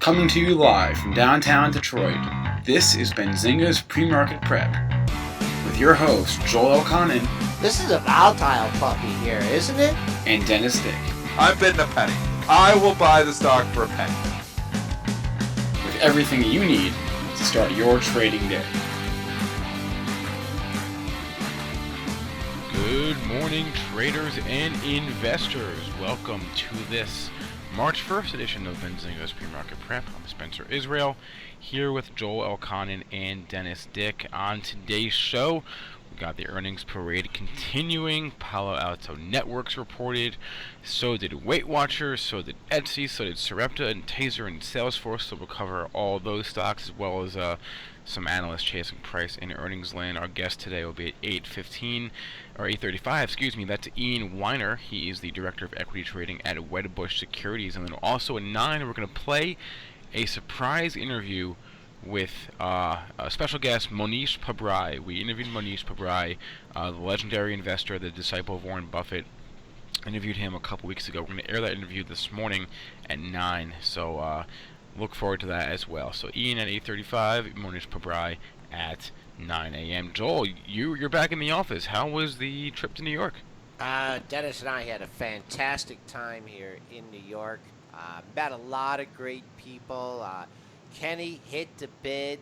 Coming to you live from downtown Detroit, this is Benzinga's PreMarket Prep with your host, Joel Elconin. This is a volatile puppy here, isn't it? And Dennis Dick. I'm bidding a penny. I will buy the stock for a penny. With everything you need to start your trading day. Good morning, traders and investors. Welcome to this March 1st edition of Benzinga's PreMarket Prep. I'm Spencer Israel, here with Joel Elconin and Dennis Dick. On today's show, we got the earnings parade continuing. Palo Alto Networks reported. So did Weight Watchers, so did Etsy, so did Sarepta and Taser and Salesforce. So we'll cover all those stocks as well as some analysts chasing price in earnings land. Our guest today will be at 8:15 or 8:35. Excuse me. That's Ian Weiner. He is the director of equity trading at Wedbush Securities. And then also at 9, we're going to play a surprise interview with a special guest, Mohnish Pabrai. We interviewed Mohnish Pabrai, the legendary investor, the disciple of Warren Buffett. Interviewed him a couple weeks ago. We're going to air that interview this morning at 9. So look forward to that as well. So Ian at 8:35, Mohnish Pabrai at 9 a.m. Joel, you're back in the office. How was the trip to New York? Dennis and I had a fantastic time here in New York. Met a lot of great people. Kenny hit the bid.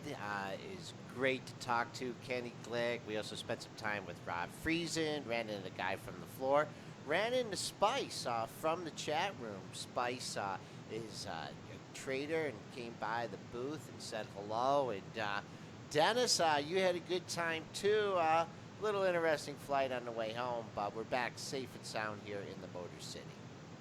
Is great to talk to. Kenny Glick. We also spent some time with Rob Friesen. Ran into the guy from the floor. Ran into Spice from the chat room. Spice is a trader and came by the booth and said hello. And Dennis, you had a good time too. Little interesting flight on the way home, but we're back safe and sound here in the Motor City.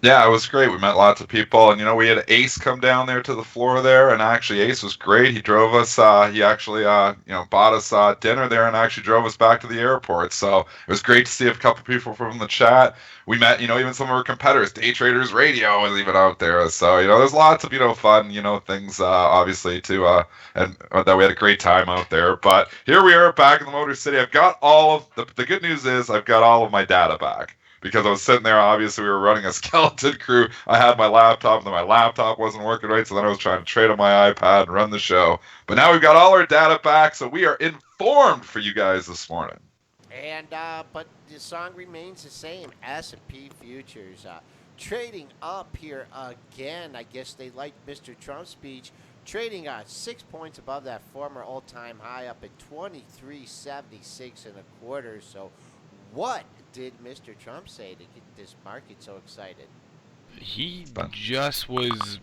Yeah, it was great. We met lots of people, and we had Ace come down there to the floor there, and actually Ace was great. He drove us. He actually, bought us dinner there, and actually drove us back to the airport. So it was great to see a couple people from the chat. We met, even some of our competitors. Day Traders Radio was even out there. So there's lots of fun, things obviously too, and that we had a great time out there. But here we are back in the Motor City. I've got all of the good news is I've got all of my data back. Because I was sitting there, obviously we were running a skeleton crew. I had my laptop, and then my laptop wasn't working right, so then I was trying to trade on my iPad and run the show. But now we've got all our data back, so we are informed for you guys this morning. And but the song remains the same. S&P futures trading up here again. I guess they liked Mr. Trump's speech. Trading 6 points above that former all-time high, up at 23.76 and a quarter. So what did Mr. Trump say to get this market so excited? He just was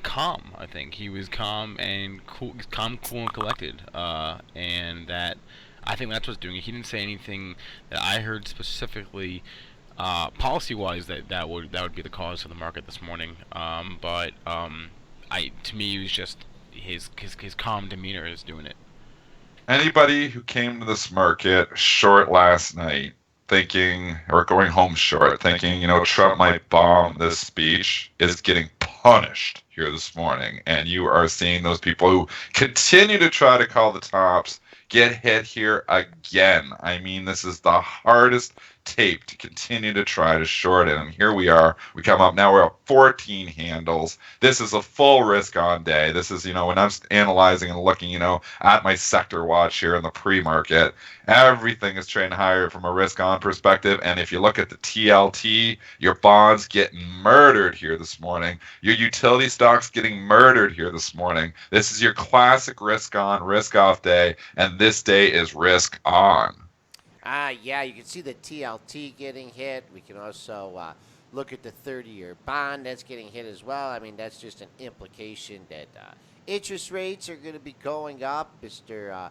calm. I think he was calm and cool, cool and collected, and that I think that's what's doing it. He didn't say anything that I heard specifically, policy-wise, that would be the cause of the market this morning. But to me, it was just his calm demeanor is doing it. Anybody who came to this market short last night thinking, or going home short, thinking, Trump might bomb this speech, is getting punished here this morning. And you are seeing those people who continue to try to call the tops get hit here again. I mean, this is the hardest tape to continue to try to short it. And here we are. We come up now. We're at 14 handles. This is a full risk on day. This is, when I'm analyzing and looking, at my sector watch here in the pre-market, everything is trading higher from a risk on perspective. And if you look at the TLT, your bonds getting murdered here this morning. Your utility stocks getting murdered here this morning. This is your classic risk on, risk off day. And this day is risk on. Yeah, you can see the TLT getting hit. We can also look at the 30-year bond that's getting hit as well. I mean, that's just an implication that interest rates are going to be going up. Mr.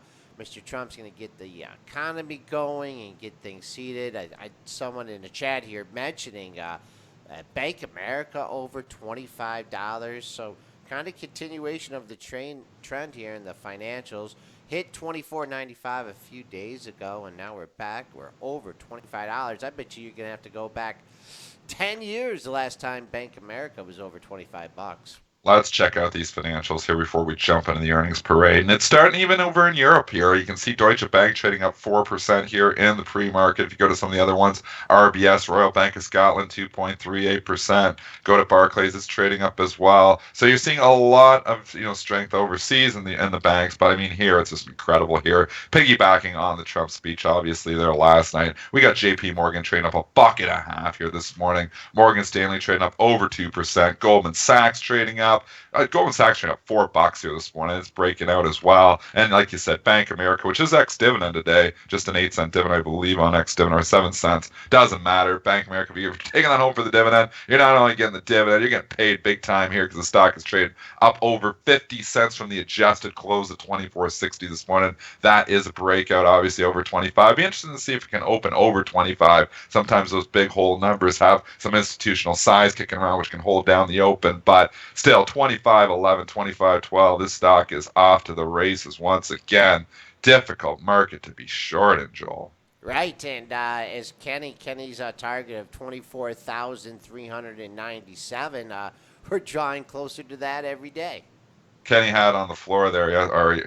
Trump's going to get the economy going and get things seated. Someone in the chat here mentioning Bank America over $25. So kind of continuation of the trend here in the financials. Hit $24.95 a few days ago, and now we're back. We're over $25. I bet you're going to have to go back 10 years the last time Bank America was over $25. Let's check out these financials here before we jump into the earnings parade. And it's starting even over in Europe here. You can see Deutsche Bank trading up 4% here in the pre-market. If you go to some of the other ones, RBS, Royal Bank of Scotland, 2.38%. Go to Barclays, it's trading up as well. So you're seeing a lot of strength overseas in the banks. But I mean, here it's just incredible here. Piggybacking on the Trump speech, obviously, there last night. We got JP Morgan trading up $1.50 here this morning. Morgan Stanley trading up over 2%. Goldman Sachs trading up. Goldman Sachs trading up $4 here this morning. It's breaking out as well. And like you said, Bank of America, which is ex-dividend today, just an 8-cent dividend, I believe, on ex-dividend, or 7 cents. Doesn't matter. Bank of America, if you're taking that home for the dividend, you're not only getting the dividend, you're getting paid big time here because the stock is trading up over 50 cents from the adjusted close at 24.60 this morning. That is a breakout, obviously, over 25. Be interested to see if it can open over 25. Sometimes those big whole numbers have some institutional size kicking around, which can hold down the open, but still 25.11, 25.12. This stock is off to the races once again. Difficult market to be short in, Joel. Right, and as Kenny's target of 24,397, we're drawing closer to that every day. Kenny had on the floor there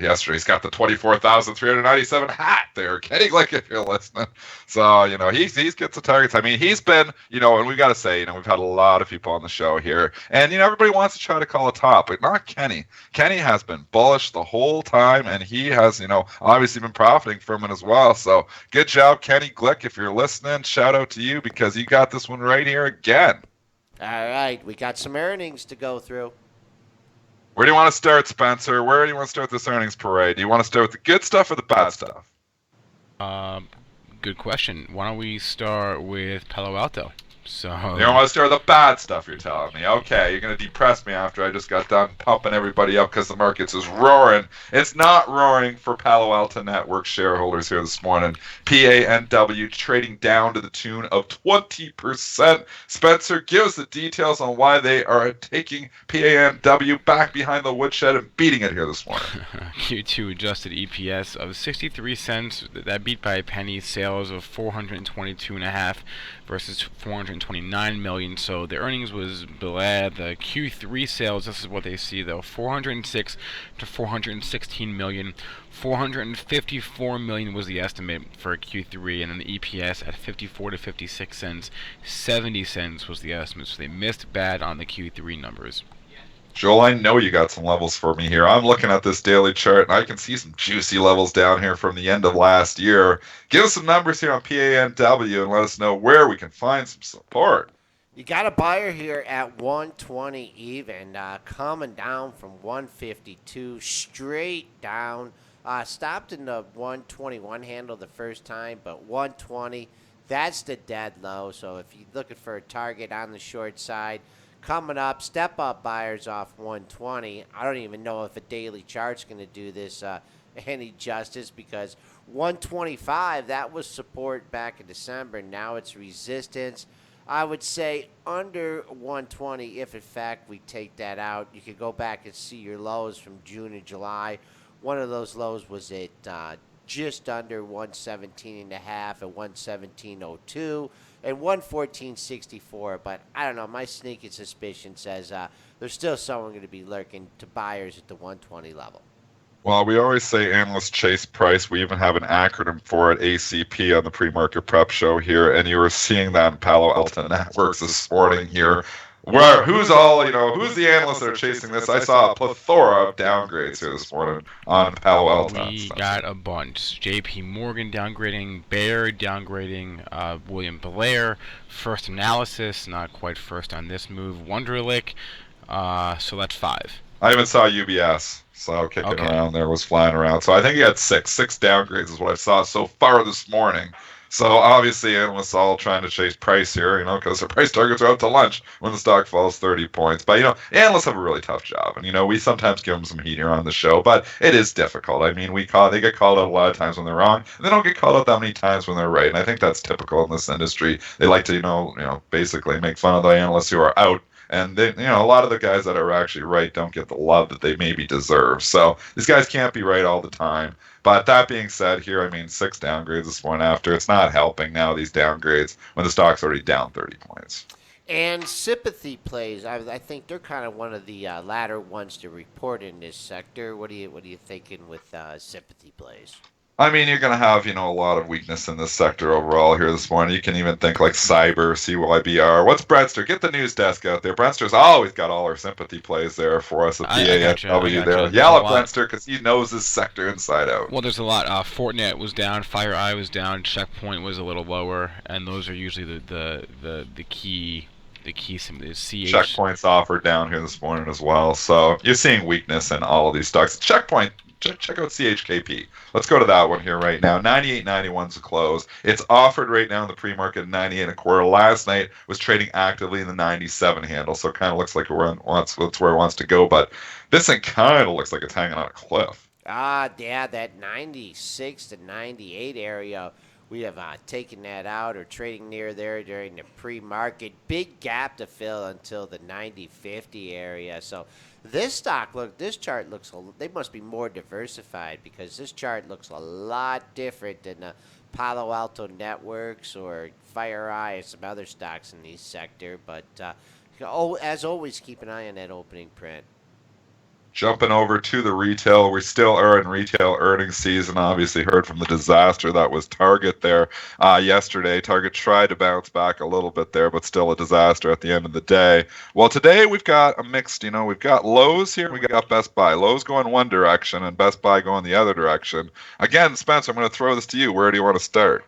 yesterday. He's got the 24,397 hat there. Kenny Glick, if you're listening. So, he gets the targets. I mean, he's been, and we've got to say, we've had a lot of people on the show here. And, everybody wants to try to call a top, but not Kenny. Kenny has been bullish the whole time, and he has, obviously been profiting from it as well. So, good job, Kenny Glick. If you're listening, shout out to you because you got this one right here again. All right, we got some earnings to go through. Where do you want to start, Spencer? Where do you want to start this earnings parade? Do you want to start with the good stuff or the bad stuff? Good question. Why don't we start with Palo Alto? So you don't want to start with the bad stuff, you're telling me. Okay, you're going to depress me after I just got done pumping everybody up because the market's is roaring. It's not roaring for Palo Alto Network shareholders here this morning. PANW trading down to the tune of 20%. Spencer, give us the details on why they are taking PANW back behind the woodshed and beating it here this morning. Q2 adjusted EPS of 63 cents. That beat by a penny. Sales of 422.5 versus 429 million. So the earnings was below. The Q3 sales, this is what they see though, 406 to 416 million. 454 million was the estimate for Q3, and then the EPS at 54 to 56 cents. 70 cents was the estimate. So they missed bad on the Q3 numbers. Joel, I know you got some levels for me here. I'm looking at this daily chart, and I can see some juicy levels down here from the end of last year. Give us some numbers here on PANW and let us know where we can find some support. You got a buyer here at 120 even, coming down from 152 straight down. Stopped in the 121 handle the first time, but 120, that's the dead low. So if you're looking for a target on the short side, coming up, step up buyers off 120. I don't even know if a daily chart's going to do this any justice because 125, that was support back in December. Now it's resistance. I would say under 120, if in fact we take that out, you could go back and see your lows from June and July. One of those lows was at just under 117.5 at 117.02 and 114.64. But I don't know. My sneaky suspicion says there's still someone going to be lurking to buyers at the 120 level. Well, we always say analysts chase price. We even have an acronym for it, ACP, on the pre-market prep show here, and you were seeing that in Palo Alto Networks this morning here. Who's the analysts that are chasing this? I saw a plethora of downgrades here this morning on Palo Alto. We got a bunch. JP Morgan downgrading, Baird downgrading, William Blair, First Analysis, not quite first on this move, Wunderlich, so that's 5. I even saw UBS. So kicking around there, was flying around. So I think he had six downgrades is what I saw so far this morning. So obviously analysts all trying to chase price here, because their price targets are out to lunch when the stock falls 30 points. But, analysts have a really tough job. And, we sometimes give them some heat here on the show, but it is difficult. I mean, they get called out a lot of times when they're wrong, and they don't get called out that many times when they're right. And I think that's typical in this industry. They like to, basically make fun of the analysts who are out. And they, a lot of the guys that are actually right don't get the love that they maybe deserve. So these guys can't be right all the time. But that being said here, 6 downgrades this morning after. It's not helping now, these downgrades, when the stock's already down 30 points. And sympathy plays. I think they're kind of one of the latter ones to report in this sector. What are you thinking with sympathy plays? I mean, you're going to have, a lot of weakness in this sector overall here this morning. You can even think like cyber, CYBR. What's Brentster? Get the news desk out there. Brentster's always got all our sympathy plays there for us at I gotcha. I BANW there. gotcha. There's a Yell at lot. Brentster because he knows his sector inside out. Well, there's a lot. Fortinet was down. FireEye was down. Checkpoint was a little lower, and those are usually the key. The key sim is CH. Checkpoint's offered down here this morning as well. So you're seeing weakness in all of these stocks. Checkpoint, check out CHKP. Let's go to that one here right now. 98.91's the close. It's offered right now in the pre-market at 98 and a quarter. Last night was trading actively in the 97 handle, so it kind of looks like that's where it wants to go. But this thing kind of looks like it's hanging on a cliff. Yeah, that 96 to 98 area. We have taken that out or trading near there during the pre-market. Big gap to fill until the 90-50 area. So this chart looks, they must be more diversified because this chart looks a lot different than the Palo Alto Networks or FireEye and some other stocks in this sector. But as always, keep an eye on that opening print. Jumping over to the retail, we still are in retail earnings season. Obviously, heard from the disaster that was Target there yesterday. Target tried to bounce back a little bit there, but still a disaster at the end of the day. Well, today we've got a mixed, we've got Lowe's here, we got Best Buy. Lowe's going one direction and Best Buy going the other direction. Again, Spencer, I'm going to throw this to you. Where do you want to start?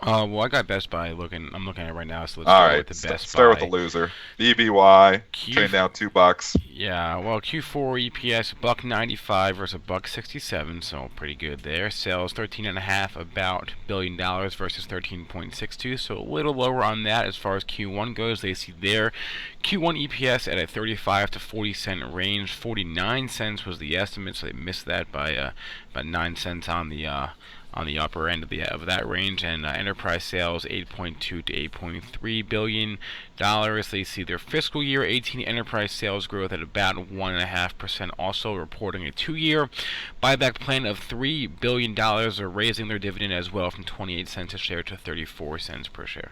Well, I got Best Buy looking. I'm looking at it right now, so let's All start right, with the Best Buy. start with the loser. BBY, trading down $2. Yeah, well, Q4 EPS $1.95 versus $1.67, so pretty good there. Sales $13.5 billion versus 13.62, so a little lower on that as far as Q1 goes. They see their Q1 EPS at a 35 to 40 cent range. 49 cents was the estimate, so they missed that by about 9 cents on the upper end of that range, and enterprise sales $8.2 to $8.3 billion. They see their fiscal year 18 enterprise sales growth at about 1.5%. Also reporting a 2-year buyback plan of $3 billion. Are raising their dividend as well from 28 cents a share to 34 cents per share.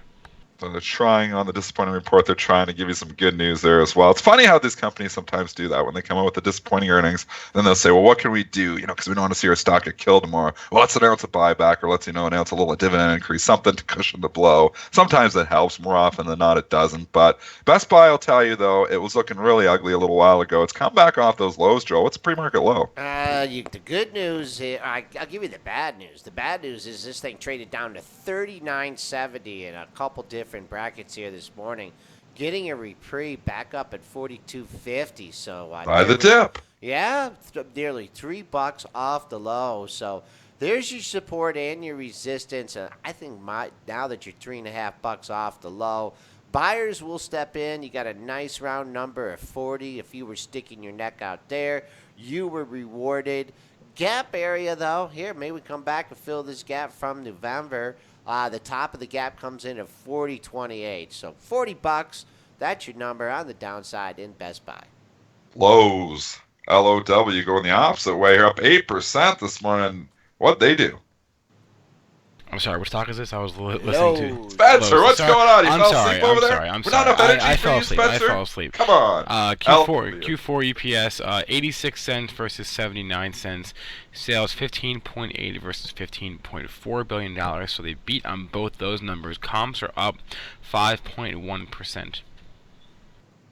So they're trying on the disappointing report. They're trying to give you some good news there as well. It's funny how these companies sometimes do that when they come out with the disappointing earnings. Then they'll say, "Well, what can we do? Because we don't want to see our stock get killed tomorrow. Well, let's announce a buyback, or let's announce a little dividend increase, something to cushion the blow." Sometimes it helps. More often than not, it doesn't. But Best Buy, I'll tell you though, it was looking really ugly a little while ago. It's come back off those lows, Joe. What's a pre-market low? The good news, I'll give you the bad news. The bad news is this thing traded down to 39.70 in a couple different brackets here this morning, getting a reprieve back up at 42.50. So Buy the dip. Yeah, nearly $3 off the low. So there's your support and your resistance. I think now that you're $3.50 off the low, buyers will step in. You got a nice round number of 40. If you were sticking your neck out there, you were rewarded. Gap area, though, here, maybe we come back and fill this gap from November. The top of the gap comes in at 40.28. So $40, that's your number on the downside in Best Buy. Lowe's, LOW, going the opposite way here, up 8% this morning. What'd they do? I'm sorry, which talk is this? I was listening to Spencer. What's going on? You I'm fell sorry. asleep over there? I'm We're sorry. not enough energy I for fell you, asleep. Spencer? I fell asleep. Come on. Q4 EPS 86 cents versus 79 cents. Sales 15.8 versus 15.4 billion dollars. So they beat on both those numbers. Comps are up 5.1%.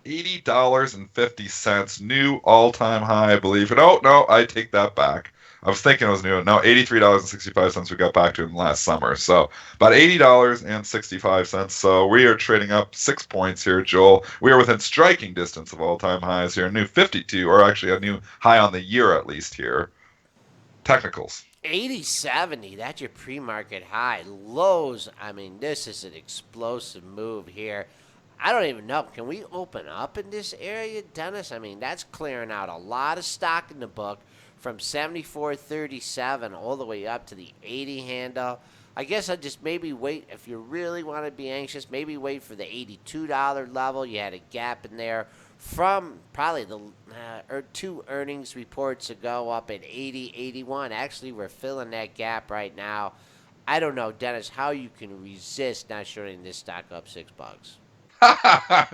$80.50, new all-time high, I believe. No, I take that back. I was thinking it was new. No, $83.65 we got back to in last summer. So about $80.65. So we are trading up 6 points here, Joel. We are within striking distance of all-time highs here. A new 52, or actually a new high on the year at least here. Technicals. 80.70, that's your pre-market high. Lows, this is an explosive move here. I don't even know. Can we open up in this area, Dennis? That's clearing out a lot of stock in the book from 74.37 all the way up to the 80 handle. I guess I'd just maybe wait. If you really want to be anxious, maybe wait for the $82 level. You had a gap in there from probably the 2 earnings reports ago up at 80, 81. Actually, we're filling that gap right now. I don't know, Dennis, how you can resist not shorting this stock up $6.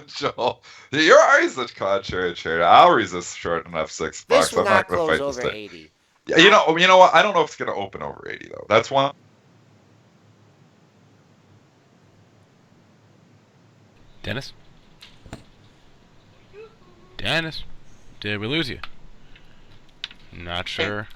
Joel, you're always the contrary trader. I'll resist short enough This $6. will I'm not not going to close fight this over day. 80. Yeah, I you know what? I don't know if it's going to open over 80 though. That's one. Dennis? Dennis? Did we lose you? Not sure.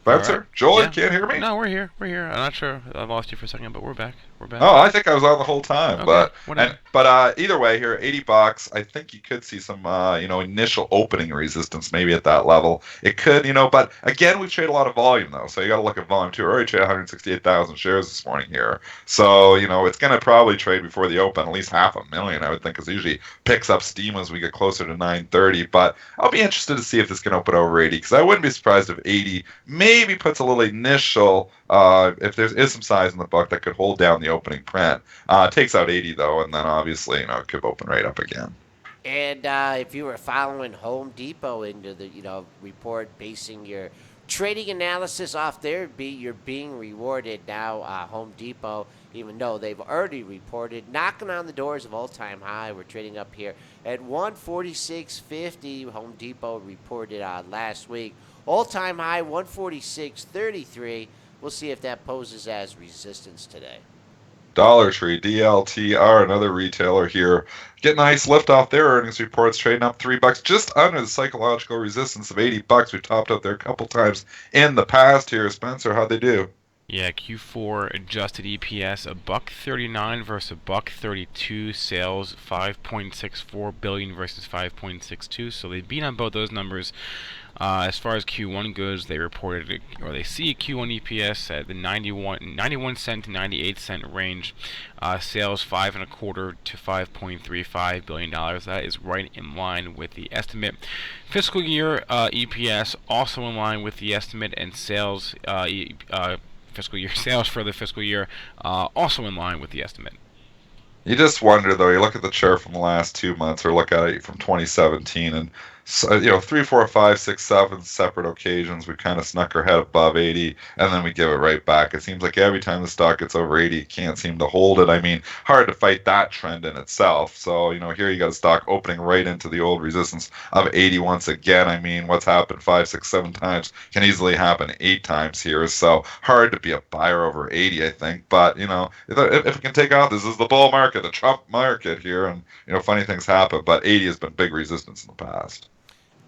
All right. Spencer, Joel, you Yeah. can't hear me? No, we're here. We're here. I'm not sure. I lost you for a second, but we're back. We're back. Oh, I think I was on the whole time, Okay. Whatever. but either way, here $80. I think you could see some initial opening resistance maybe at that level. It could, but again, we've traded a lot of volume though, so you got to look at volume too. We already traded 168,000 shares this morning here, so it's going to probably trade before the open at least 500,000, I would think, because it usually picks up steam as we get closer to 9:30. But I'll be interested to see if this can open over 80, because I wouldn't be surprised if 80 maybe puts a little initial. If there is some size in the book that could hold down the opening print, takes out 80 though, and then obviously it could open right up again. And if you were following Home Depot into the report, basing your trading analysis off there, you're being rewarded now. Home Depot, even though they've already reported, knocking on the doors of all-time high. We're trading up here at 146.50. Home Depot reported last week. All-time high 146.33. We'll see if that poses as resistance today. Dollar Tree, DLTR, another retailer here, getting a nice lift off their earnings reports, trading up $3, just under the psychological resistance of $80. We topped out there a couple times in the past here. Spencer, how'd they do? Yeah, Q4 adjusted EPS $1.39 versus $1.32. Sales $5.64 billion versus $5.62. So they beat on both those numbers. As far as Q1 goes, they reported, or they see Q1 EPS at the 91 cent to 98 cent range. Sales $5.25 to $5.35 billion. That is right in line with the estimate. Fiscal year EPS also in line with the estimate, and sales fiscal year sales for the fiscal year also in line with the estimate. You just wonder, though. You look at the chart from the last 2 months, or look at it from 2017, and 3, 4, 5, 6, 7 separate occasions we kind of snuck our head above 80, and then we give it right back. It seems like every time the stock gets over 80, you can't seem to hold it. I mean, hard to fight that trend in itself. So here you got a stock opening right into the old resistance of 80 once again. I mean, what's happened 5, 6, 7 times can easily happen 8 times here. So hard to be a buyer over 80, I think. But if it can take off, this is the bull market, the Trump market here, and funny things happen. But 80 has been big resistance in the past.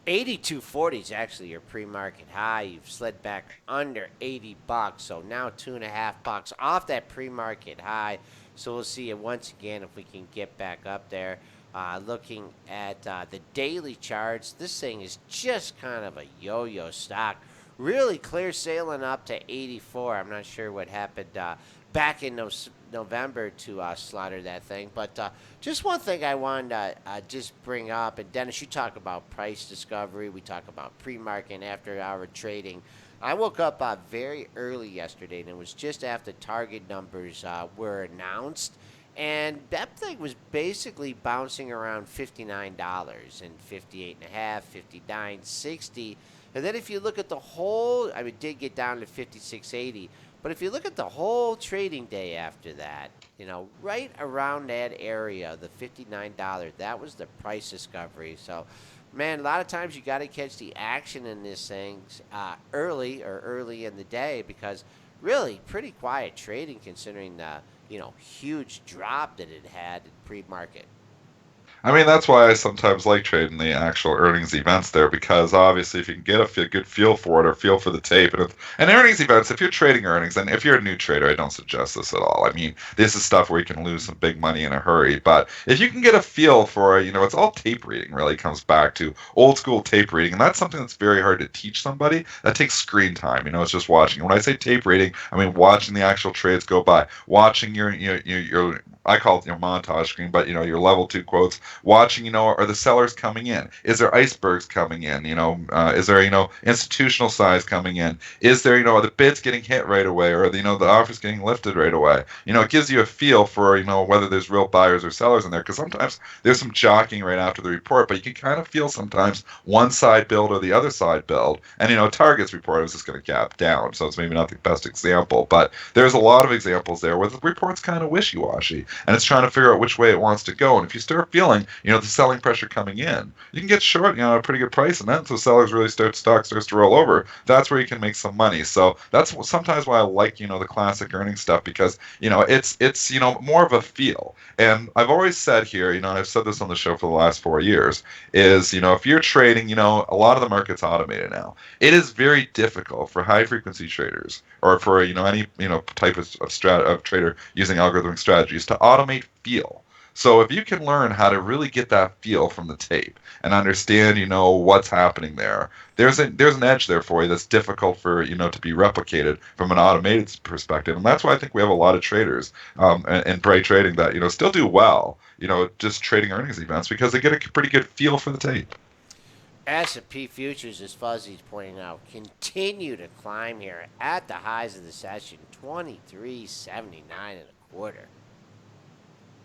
82.40 is actually your pre-market high. You've slid back under $80, so now $2.50 off that pre-market high. So we'll see it once again if we can get back up there. Looking at the daily charts, this thing is just kind of a yo-yo stock. Really clear sailing up to 84. I'm not sure what happened back in November to slaughter that thing. But just one thing I wanted to just bring up, and Dennis, you talk about price discovery. We talk about pre-market and after-hour trading. I woke up very early yesterday, and it was just after target numbers were announced. And that thing was basically bouncing around $59 and $58.5, $59, $60. And then if you look at the whole, it did get down to $56.80. But if you look at the whole trading day after that, right around that area, the $59, that was the price discovery. So, man, a lot of times you got to catch the action in these things early in the day, because really pretty quiet trading considering the huge drop that it had in pre-market. I mean, that's why I sometimes like trading the actual earnings events there, because obviously if you can get a good feel for it, or feel for the tape, and earnings events, if you're trading earnings, and if you're a new trader, I don't suggest this at all. I mean, this is stuff where you can lose some big money in a hurry, but if you can get a feel for it, it's all tape reading, really comes back to old school tape reading, and that's something that's very hard to teach somebody. That takes screen time, it's just watching. When I say tape reading, I mean watching the actual trades go by, watching your I call it your montage screen, but your level 2 quotes, watching, are the sellers coming in? Is there icebergs coming in? Is there, institutional size coming in? Is there, are the bids getting hit right away, or the offers getting lifted right away? It gives you a feel for, whether there's real buyers or sellers in there, because sometimes there's some jockeying right after the report, but you can kind of feel sometimes one side build or the other side build. And, Target's report was just going to gap down, so it's maybe not the best example, but there's a lot of examples there where the report's kind of wishy-washy. and it's trying to figure out which way it wants to go. And if you start feeling, the selling pressure coming in, you can get short, at a pretty good price, and then so sellers really stock starts to roll over. That's where you can make some money. So that's sometimes why I like, the classic earnings stuff, because it's more of a feel. And I've always said here, and I've said this on the show for the last 4 years, is if you're trading, a lot of the market's automated now. It is very difficult for high frequency traders, or for any type of trader using algorithmic strategies, to automate feel. So if you can learn how to really get that feel from the tape and understand, what's happening there, there's an edge there for you that's difficult for to be replicated from an automated perspective. And that's why I think we have a lot of traders in Bray trading that still do well, just trading earnings events, because they get a pretty good feel for the tape. S&P futures, as Fuzzy's pointing out, continue to climb here at the highs of the session, 23.79 and a quarter.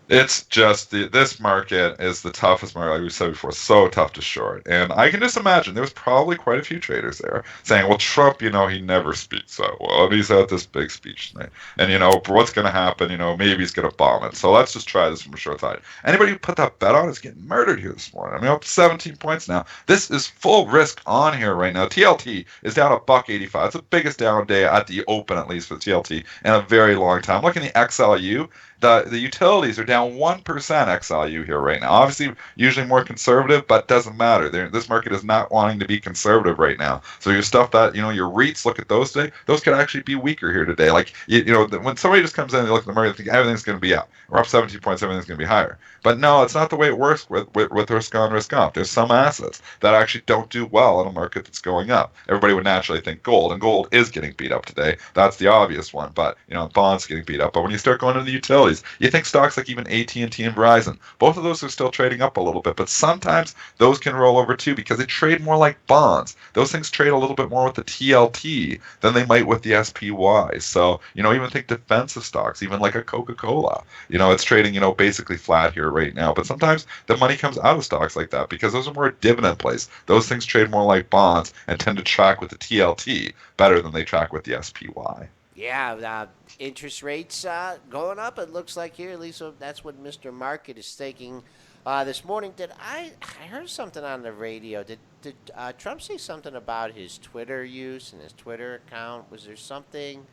It's just this market is the toughest market, like we said before, so tough to short. And I can just imagine there's probably quite a few traders there saying, well, Trump, he never speaks that well, and he's at this big speech tonight. And, what's going to happen, maybe he's going to bomb it. So let's just try this from a short side. Anybody who put that bet on is getting murdered here this morning. I mean, up 17 points now. This is full risk on here right now. TLT is down $1.85. It's the biggest down day at the open, at least for TLT, in a very long time. Look at the XLU. The utilities are down 1% XLU here right now. Obviously, usually more conservative, but doesn't matter. This market is not wanting to be conservative right now. So your stuff that, your REITs, look at those today, those could actually be weaker here today. Like, when somebody just comes in and they look at the market, they think everything's going to be up. We're up 17 points, everything's going to be higher. But no, it's not the way it works with risk on, risk off. There's some assets that actually don't do well in a market that's going up. Everybody would naturally think gold, and gold is getting beat up today. That's the obvious one. But, bonds getting beat up. But when you start going into the utilities, you think stocks like even AT&T and Verizon, both of those are still trading up a little bit, but sometimes those can roll over too, because they trade more like bonds. Those things trade a little bit more with the TLT than they might with the SPY. So, even think defensive stocks, even like a Coca-Cola, it's trading, basically flat here right now. But sometimes the money comes out of stocks like that because those are more dividend plays. Those things trade more like bonds and tend to track with the TLT better than they track with the SPY. Yeah, interest rates going up, it looks like here. At least that's what Mr. Market is thinking this morning. I heard something on the radio. Did Trump say something about his Twitter use and his Twitter account? Was there something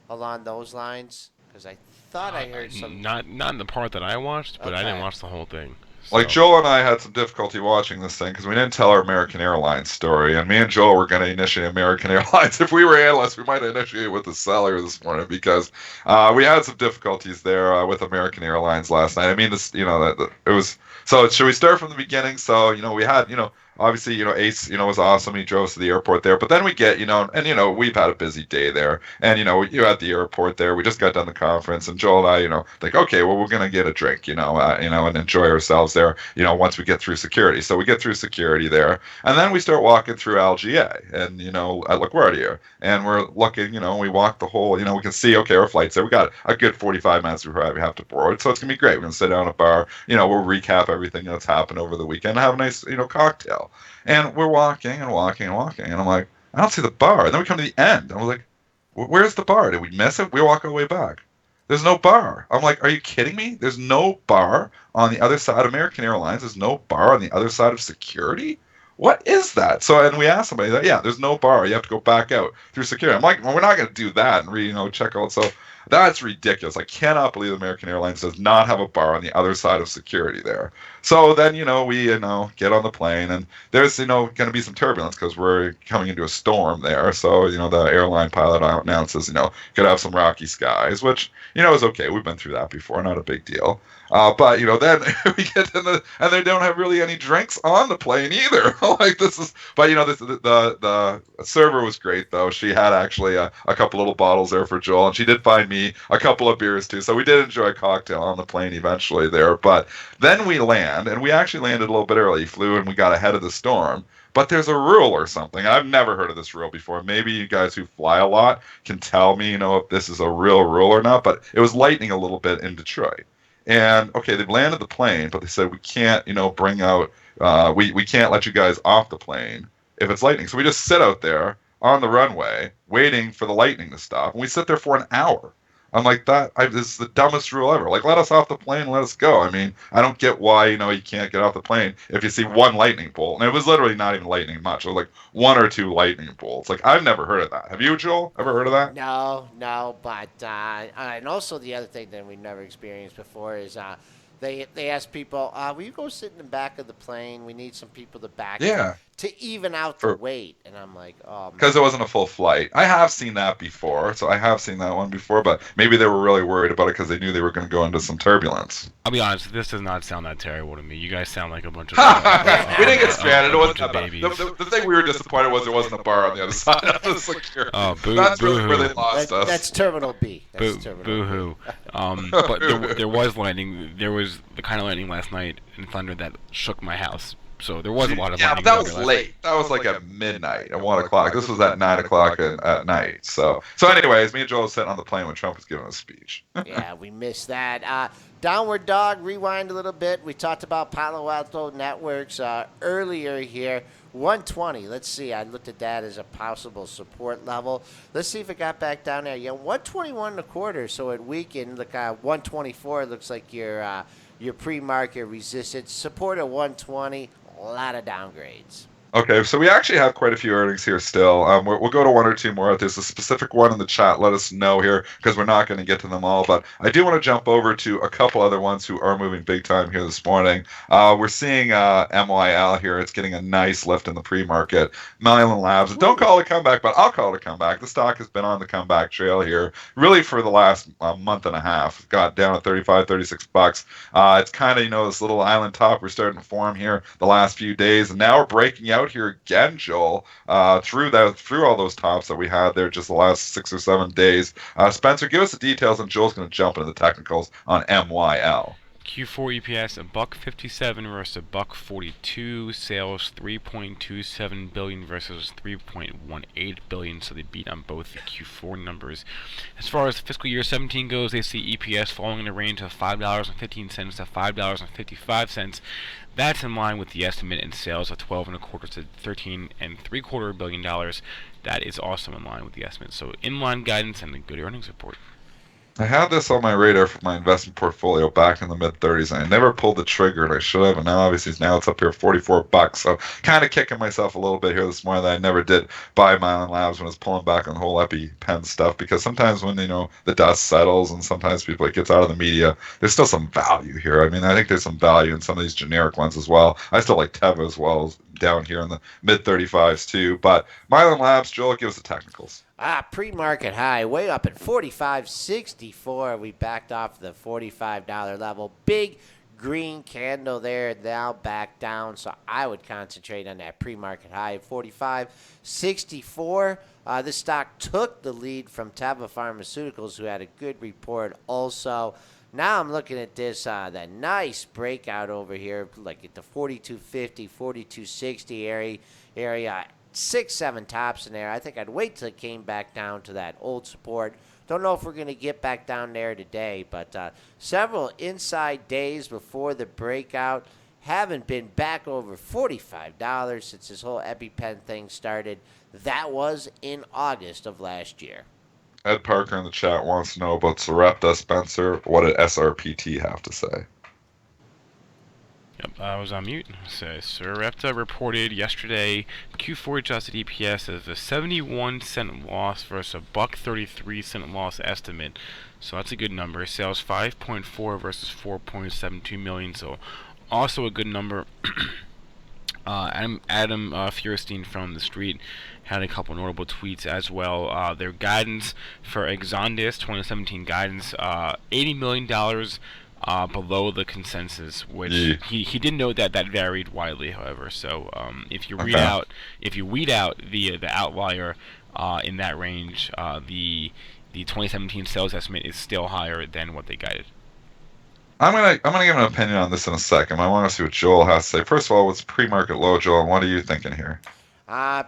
along those lines? Because I thought I heard something. Not in the part that I watched, but Okay. I didn't watch the whole thing. Like, Joel and I had some difficulty watching this thing because we didn't tell our American Airlines story, and me and Joel were going to initiate American Airlines. If we were analysts, we might have initiated with the seller this morning, because we had some difficulties there with American Airlines last night. I mean, this, it was. So should we start from the beginning? So we had obviously Ace was awesome. He drove us to the airport there, but then we get and we've had a busy day there, and you're at the airport there. We just got done the conference, and Joel and I think, okay, well, we're gonna get a drink, and enjoy ourselves there, once we get through security. So we get through security there, and then we start walking through LGA, and at LaGuardia, and we're looking, we walk the whole, we can see, okay, our flight's there. We got a good 45 minutes before we have to board, so it's gonna be great. We're gonna sit down at a bar, we'll recap everything that's happened over the weekend, and have a nice, cocktail. And we're walking and walking and walking, and I'm like, I don't see the bar. And then we come to the end, and I was like, where's the bar? Did we miss it? We walk all the way back. There's no bar. I'm like, are you kidding me? There's no bar on the other side of American Airlines. There's no bar on the other side of security. What is that? So, and we asked somebody that, yeah, there's no bar. You have to go back out through security. I'm like, well, we're not going to do that and check out. So that's ridiculous. I cannot believe American Airlines does not have a bar on the other side of security there. So then, we, get on the plane, and there's, going to be some turbulence because we're coming into a storm there. So, the airline pilot announces, could have some rocky skies, which, is okay. We've been through that before. Not a big deal. But, then we get in and they don't have really any drinks on the plane either. Like, this is, but, the server was great, though. She had actually a couple little bottles there for Joel, and she did find me a couple of beers, too. So we did enjoy a cocktail on the plane eventually there. But then we land, and we actually landed a little bit early. Flew, and we got ahead of the storm. But there's a rule or something. I've never heard of this rule before. Maybe you guys who fly a lot can tell me, if this is a real rule or not. But it was lightning a little bit in Detroit. And, okay, they've landed the plane, but they said, we can't, bring out, we can't let you guys off the plane if it's lightning. So we just sit out there on the runway waiting for the lightning to stop. And we sit there for an hour. I'm like, this is the dumbest rule ever. Like, let us off the plane, let us go. I mean, I don't get why, you can't get off the plane if you see one lightning bolt. And it was literally not even lightning much. It was like one or two lightning bolts. Like, I've never heard of that. Have you, Joel? Ever heard of that? No, but and also the other thing that we've never experienced before is they ask people, will you go sit in the back of the plane? We need some people to back Yeah. to even out the weight. And I'm like, oh Because it man. wasn't a full flight. I have seen that before, so I have seen that one before, but maybe they were really worried about it because they knew they were going to go into some turbulence. I'll be honest, this does not sound that terrible to me. You guys sound like a bunch of We didn't get stranded. It wasn't bunch of that bad. babies. The thing we were disappointed was there wasn't a bar on the other side of the security. Oh, That's really where they lost us. That's Terminal B. Boo-hoo. But there was lightning. There was the kind of lightning last night and thunder that shook my house. So there was a lot of lightning. But that was late. That was like at midnight, at 1 o'clock. This was at 9 o'clock at night. So anyways, me and Joel were sitting on the plane when Trump was giving a speech. Yeah, we missed that. Downward dog, rewind a little bit. We talked about Palo Alto networks earlier here. 120. Let's see. I looked at that as a possible support level. Let's see if it got back down there. Yeah, 121 and a quarter. So at weekend, look, 124 looks like your pre-market resistance. Support at 120. A lot of downgrades. Okay, so we actually have quite a few earnings here still. We'll go to one or two more. If there's a specific one in the chat, let us know here because we're not going to get to them all. But I do want to jump over to a couple other ones who are moving big time here this morning. We're seeing MYL here. It's getting a nice lift in the pre-market. Mylan Labs. Don't call it a comeback, but I'll call it a comeback. The stock has been on the comeback trail here really for the last month and a half. Got down to 35, 36 bucks. It's kind of, this little island top we're starting to form here the last few days. And now we're breaking out here again, Joel, through all those tops that we had there just the last 6 or 7 days. Spencer, give us the details, and Joel's going to jump into the technicals on MYL. Q4 EPS $1.57 versus $1.42. Sales $3.27 billion versus $3.18 billion. So they beat on both the Q4 numbers. As far as fiscal year 17 goes, they see EPS falling in the range of $5.15 to $5.55. That's in line with the estimate in sales of $12.25 to $13.75 billion. That is also in line with the estimate. So in line guidance and a good earnings report. I had this on my radar for my investment portfolio back in the mid-30s, and I never pulled the trigger, and I should have. And now, obviously, it's up here 44 bucks. So, kind of kicking myself a little bit here this morning that I never did buy Mylan Labs when I was pulling back on the whole EpiPen stuff. Because sometimes when the dust settles, and sometimes people it gets out of the media, there's still some value here. I mean, I think there's some value in some of these generic ones as well. I still like Teva as well, down here in the mid-35s too. But Mylan Labs, Joel, give us the technicals. Pre-market high, way up at 45.64. We backed off the $45 level. Big green candle there, now back down. So I would concentrate on that pre-market high at 45.64. This stock took the lead from Teva Pharmaceuticals, who had a good report also. Now I'm looking at this, that nice breakout over here, like at the 42.50, 42.60 area. 6-7 tops in there. I think I'd wait till it came back down to that old support. Don't know if we're going to get back down there today, but several inside days before the breakout. Haven't been back over $45 since this whole EpiPen thing started. That was in August of last year. Ed Parker in the chat wants to know about Sarepta. Spencer, what did SRPT have to say? Yep, I was on mute. So Sarepta reported yesterday Q4 adjusted EPS as a 71-cent loss versus a $1.33 loss estimate. So that's a good number. Sales 5.4 versus 4.72 million. So also a good number. Adam Feuerstein from the street had a couple notable tweets as well. Their guidance for Exondys 2017 guidance, $80 million. Below the consensus, which he did note that varied widely, however. So if you weed out the outlier in that range, the 2017 sales estimate is still higher than what they guided. I'm gonna give an opinion on this in a second. I want to see what Joel has to say. First of all, what's pre-market low, Joel? And what are you thinking here?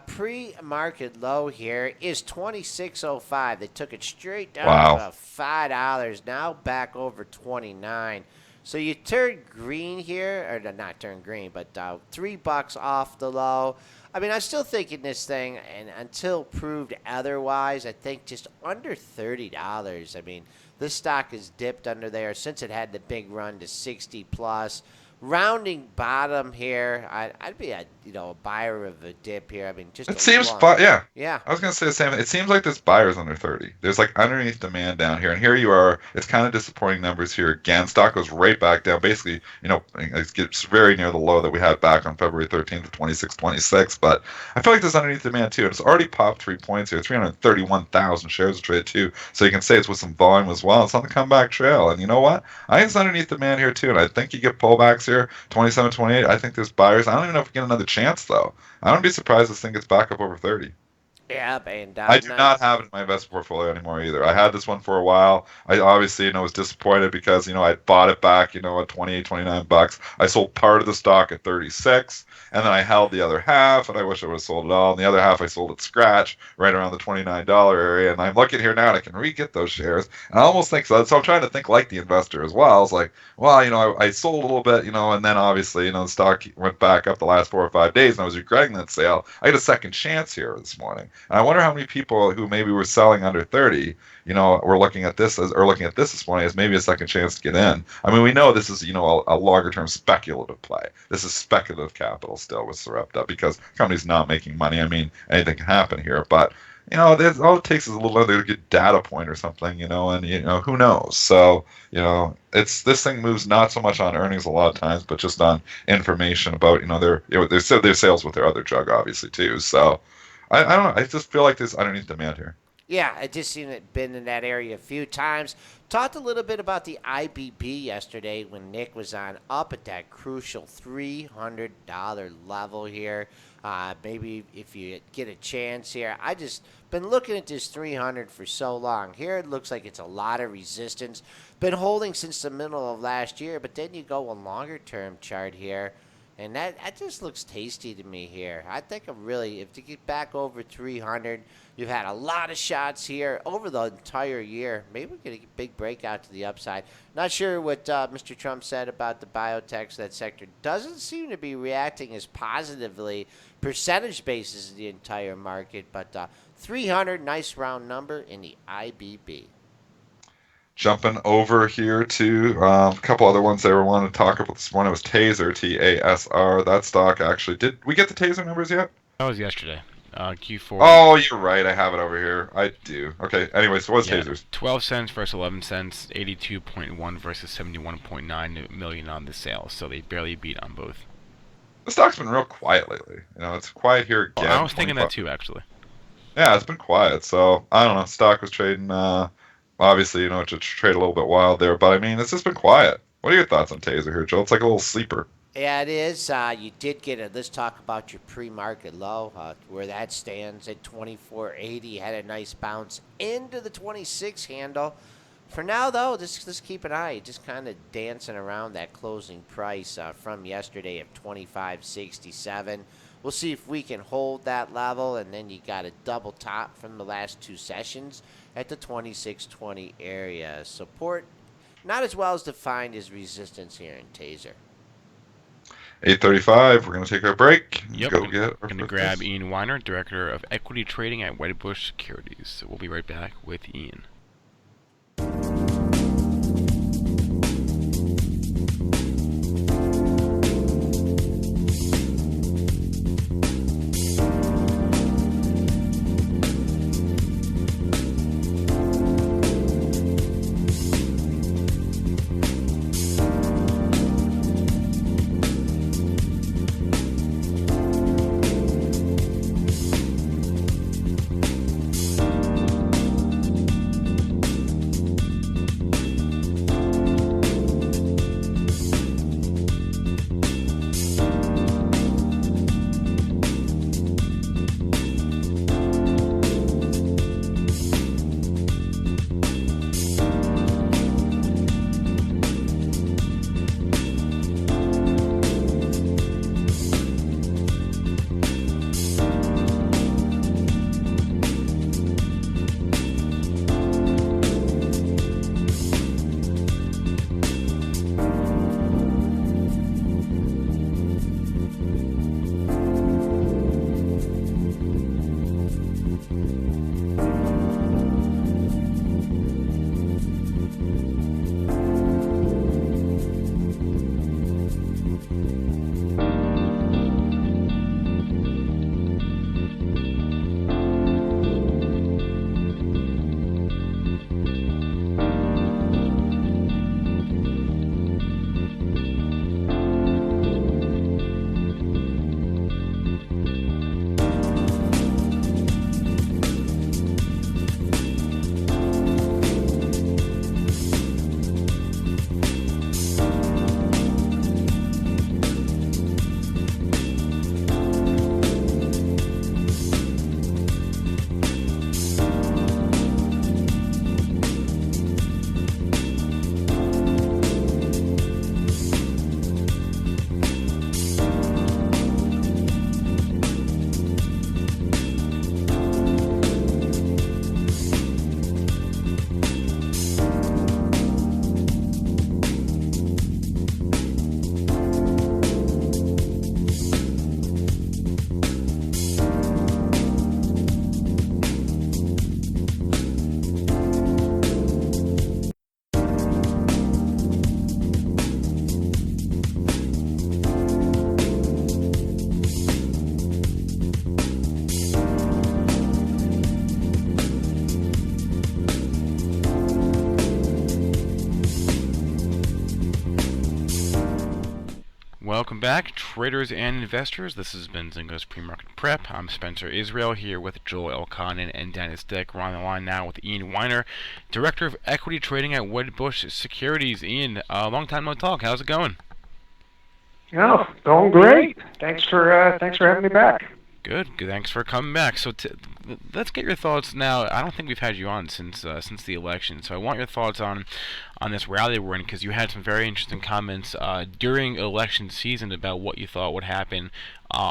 Pre-market low here is 26.05. They took it straight down to $5. Now back over 29. So you turn green here, or not turn green, but $3 off the low. I mean, I'm still thinking this thing, and until proved otherwise, I think just under $30. I mean, this stock has dipped under there since it had the big run to 60 plus. Rounding bottom here, I'd be a buyer of a dip here. I mean, just It a seems, long. yeah. Yeah. I was gonna say the same. It seems like there's buyers under 30. There's like underneath demand down here, and here you are. It's kind of disappointing numbers here again. Stock goes right back down. Basically, it gets very near the low that we had back on February 13th of 26. But I feel like there's underneath demand too, and it's already popped 3 points here. 331,000 shares of trade too. So you can say it's with some volume as well. It's on the comeback trail, and you know what? I think it's underneath demand here too, and I think you get pullbacks here. 27, 28. I think there's buyers. I don't even know if we get another chance though. I wouldn't be surprised if this thing gets back up over 30. Yeah, and I do not have it in my investment portfolio anymore either. I had this one for a while. I obviously, was disappointed because, I bought it back, at 28, 29 bucks. I sold part of the stock at 36, and then I held the other half, and I wish I would have sold it all. And the other half I sold at scratch, right around the $29 area. And I'm looking here now, and I can re-get those shares. And I almost think so. So I'm trying to think like the investor as well. It's like, well, I sold a little bit, and then obviously, the stock went back up the last 4 or 5 days, and I was regretting that sale. I had a second chance here this morning. And I wonder how many people who maybe were selling under 30, were looking at this this morning as maybe a second chance to get in. I mean, we know this is, a longer term speculative play. This is speculative capital still with Sarepta because the company's not making money. I mean, anything can happen here, but all it takes is a little other good data point or something, and who knows. So, this thing moves not so much on earnings a lot of times, but just on information about, their sales with their other drug, obviously too. So, I don't know. I just feel like there's underneath demand here. Yeah, I just seen it been in that area a few times. Talked a little bit about the IBB yesterday when Nick was on, up at that crucial $300 level here. Maybe if you get a chance here. I just been looking at this 300 for so long. Here it looks like it's a lot of resistance. Been holding since the middle of last year, but then you go a longer term chart here. And that just looks tasty to me here. I think if to get back over 300, you've had a lot of shots here over the entire year. Maybe we get a big breakout to the upside. Not sure what Mr. Trump said about the biotechs. That sector doesn't seem to be reacting as positively, percentage basis, the entire market. But 300, nice round number in the IBB. Jumping over here to a couple other ones that I wanted to talk about this morning was Taser, TASR. That stock actually, did we get the Taser numbers yet? That was yesterday. Q4. Oh, you're right. I have it over here. I do. Okay. Anyway, so what's Tasers? 12 cents versus 11 cents, 82.1 versus 71.9 million on the sales. So they barely beat on both. The stock's been real quiet lately. It's quiet here again. Well, I was thinking that too, actually. Yeah, it's been quiet. So I don't know. Stock was trading. Obviously, it should trade a little bit wild there, but I mean, it's just been quiet. What are your thoughts on Taser here, Joe? It's like a little sleeper. Yeah, it is. You did get it. Let's talk about your pre-market low, where that stands at 24.80. Had a nice bounce into the 26 handle. For now, though, just keep an eye. Just kind of dancing around that closing price from yesterday of 25.67. We'll see if we can hold that level, and then you got a double top from the last two sessions at the 26.20 area. Support not as well as defined as resistance here in Taser. 8:35. We're going to take our break. Yep. We're going to grab Ian Weiner, Director of Equity Trading at Wedbush Securities. So we'll be right back with Ian. welcome back, traders and investors. This has been Zingo's Pre-Market Prep. I'm Spencer Israel here with Joel Elconin and Dennis Dick. We're on the line now with Ian Weiner, Director of Equity Trading at Wedbush Securities. Ian, long time no talk. How's it going? Oh, going great. Thanks for having me back. Good. Thanks for coming back. So let's get your thoughts now. I don't think we've had you on since the election. So I want your thoughts on this rally we're in, because you had some very interesting comments during election season about what you thought would happen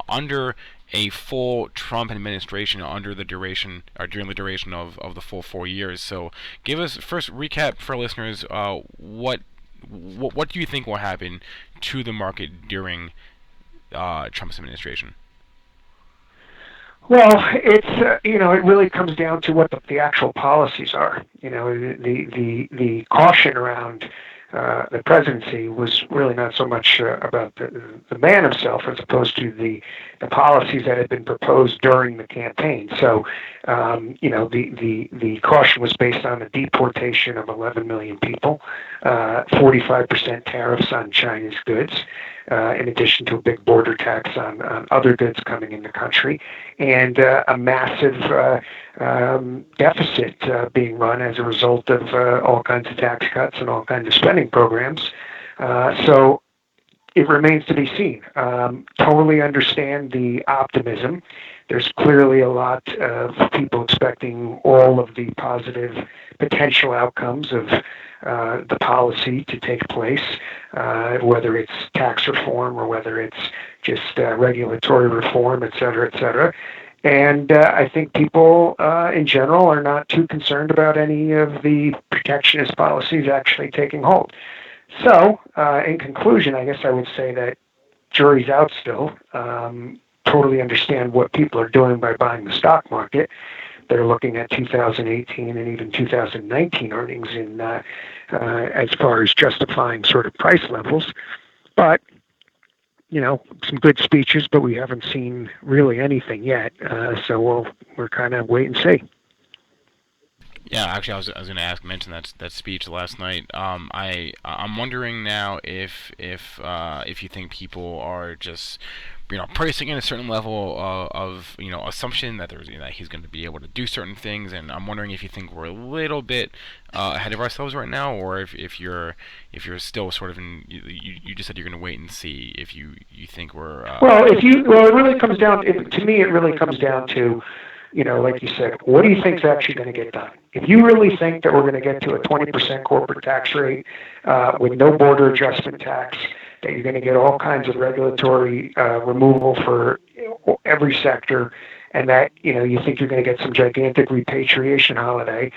under a full Trump administration, under the duration or during the duration of the full 4 years. So give us first recap for listeners. What do you think will happen to the market during Trump's administration? Well, it's it really comes down to what the actual policies are. The caution around the presidency was really not so much about the man himself as opposed to the policies that had been proposed during the campaign. So, the caution was based on the deportation of 11 million people, 45% tariffs on Chinese goods, in addition to a big border tax on other goods coming in the country, and a massive deficit being run as a result of all kinds of tax cuts and all kinds of spending programs. So it remains to be seen. Totally understand the optimism. There's clearly a lot of people expecting all of the positive potential outcomes of the policy to take place, whether it's tax reform or whether it's just regulatory reform, et cetera, et cetera. And I think people in general are not too concerned about any of the protectionist policies actually taking hold. So, in conclusion, I guess I would say that jury's out still. Totally understand what people are doing by buying the stock market. They're looking at 2018 and even 2019 earnings in as far as justifying sort of price levels. But, some good speeches, but we haven't seen really anything yet. So we're kind of wait and see. Yeah, actually, I was going to mention that speech last night. I'm wondering now if you think people are just pricing in a certain level of assumption that that he's going to be able to do certain things, and I'm wondering if you think we're a little bit ahead of ourselves right now, or if you're still sort of in. You just said you're going to wait and see if you think we're. It really comes down to me. It really comes down to. Like you said, what do you think is actually going to get done? If you really think that we're going to get to a 20% corporate tax rate with no border adjustment tax, that you're going to get all kinds of regulatory removal for every sector, and that you think you're going to get some gigantic repatriation holiday,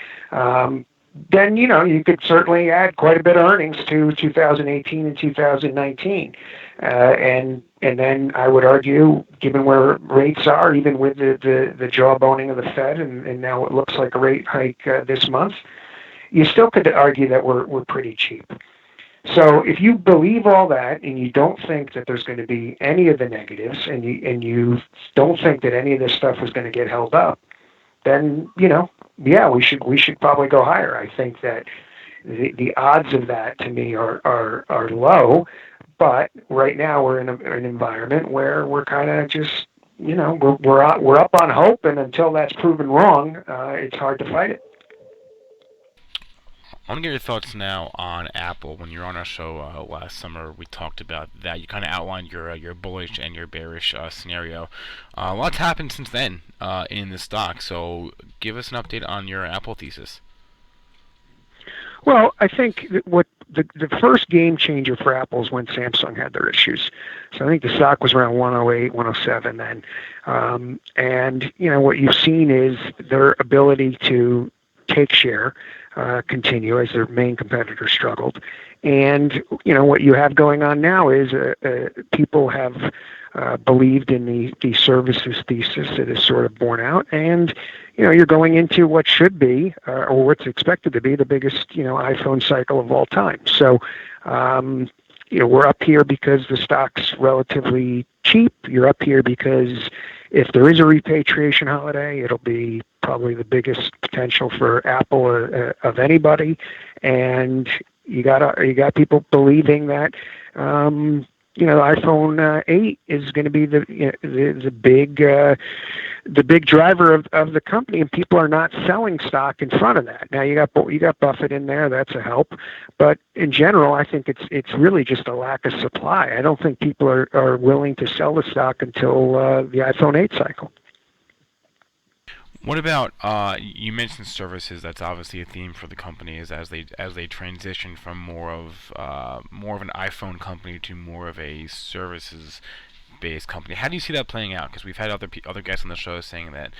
then you could certainly add quite a bit of earnings to 2018 and 2019, and then I would argue, given where rates are, even with the jawboning of the Fed, and now it looks like a rate hike this month, you still could argue that we're pretty cheap. So if you believe all that, and you don't think that there's going to be any of the negatives, and you don't think that any of this stuff is going to get held up, then we should probably go higher. I think that the odds of that to me are low, but right now we're in an environment where we're kind of just we're up on hope, and until that's proven wrong, it's hard to fight it. I want to get your thoughts now on Apple. When you were on our show last summer, we talked about that. You kind of outlined your bullish and your bearish scenario. A lot's happened since then in the stock. So give us an update on your Apple thesis. Well, I think that what the first game changer for Apple is when Samsung had their issues. So I think the stock was around 108, 107 then. And what you've seen is their ability to take share continue as their main competitor struggled. And, what you have going on now is people have believed in the services thesis that is sort of borne out. And, you're going into what should be, or what's expected to be, the biggest, iPhone cycle of all time. So, we're up here because the stock's relatively cheap. You're up here because if there is a repatriation holiday, it'll be probably the biggest potential for Apple of anybody, and you got people believing that iPhone 8 is going to be the big driver of the company, and people are not selling stock in front of that. Now you got Buffett in there, that's a help, but in general, I think it's really just a lack of supply. I don't think people are willing to sell the stock until the iPhone 8 cycle. What about you mentioned services? That's obviously a theme for the company as they transition from more of an iPhone company to more of a services-based company. How do you see that playing out? Because we've had other guests on the show saying that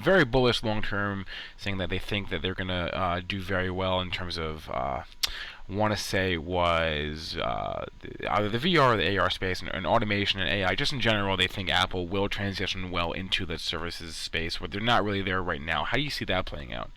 very bullish long term, saying that they think that they're going to do very well in terms of want to say was either the VR or the AR space and automation and AI. Just in general, they think Apple will transition well into the services space, where they're not really there right now. How do you see that playing out?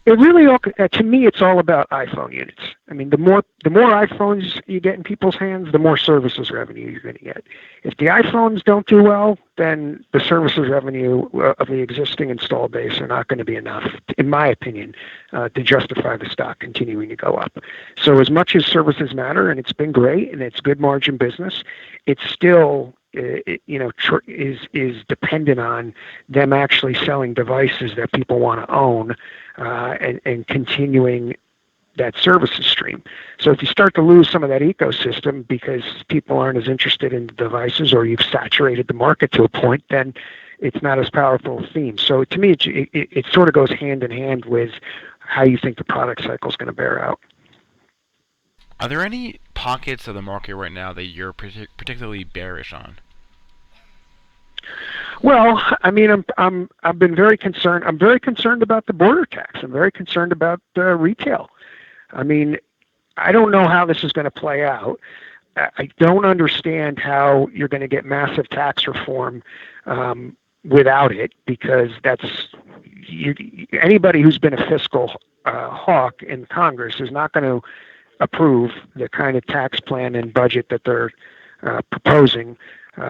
It really, to me, it's all about iPhone units. I mean, the more iPhones you get in people's hands, the more services revenue you're going to get. If the iPhones don't do well, then the services revenue of the existing install base are not going to be enough, in my opinion, to justify the stock continuing to go up. So as much as services matter, and it's been great, and it's good margin business, it's still is dependent on them actually selling devices that people want to own and continuing that services stream. So if you start to lose some of that ecosystem because people aren't as interested in the devices, or you've saturated the market to a point, then it's not as powerful a theme. So to me, it sort of goes hand in hand with how you think the product cycle is going to bear out. Are there any pockets of the market right now that you're particularly bearish on? Well, I mean, I've been very concerned. I'm very concerned about the border tax. I'm very concerned about retail. I mean, I don't know how this is going to play out. I don't understand how you're going to get massive tax reform without it, because anybody who's been a fiscal hawk in Congress is not going to approve the kind of tax plan and budget that they're proposing,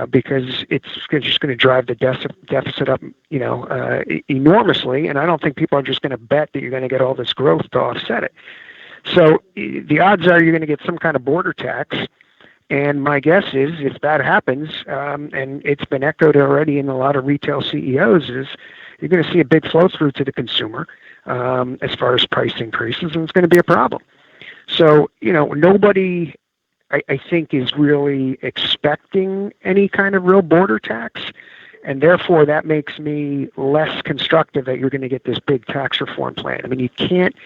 because it's just going to drive the deficit up, enormously. And I don't think people are just going to bet that you're going to get all this growth to offset it. So the odds are you're going to get some kind of border tax. And my guess is, if that happens, and it's been echoed already in a lot of retail CEOs, is you're going to see a big flow through to the consumer as far as price increases, and it's going to be a problem. So, nobody, I think, is really expecting any kind of real border tax, and therefore that makes me less constructive that you're going to get this big tax reform plan. I mean, you can't,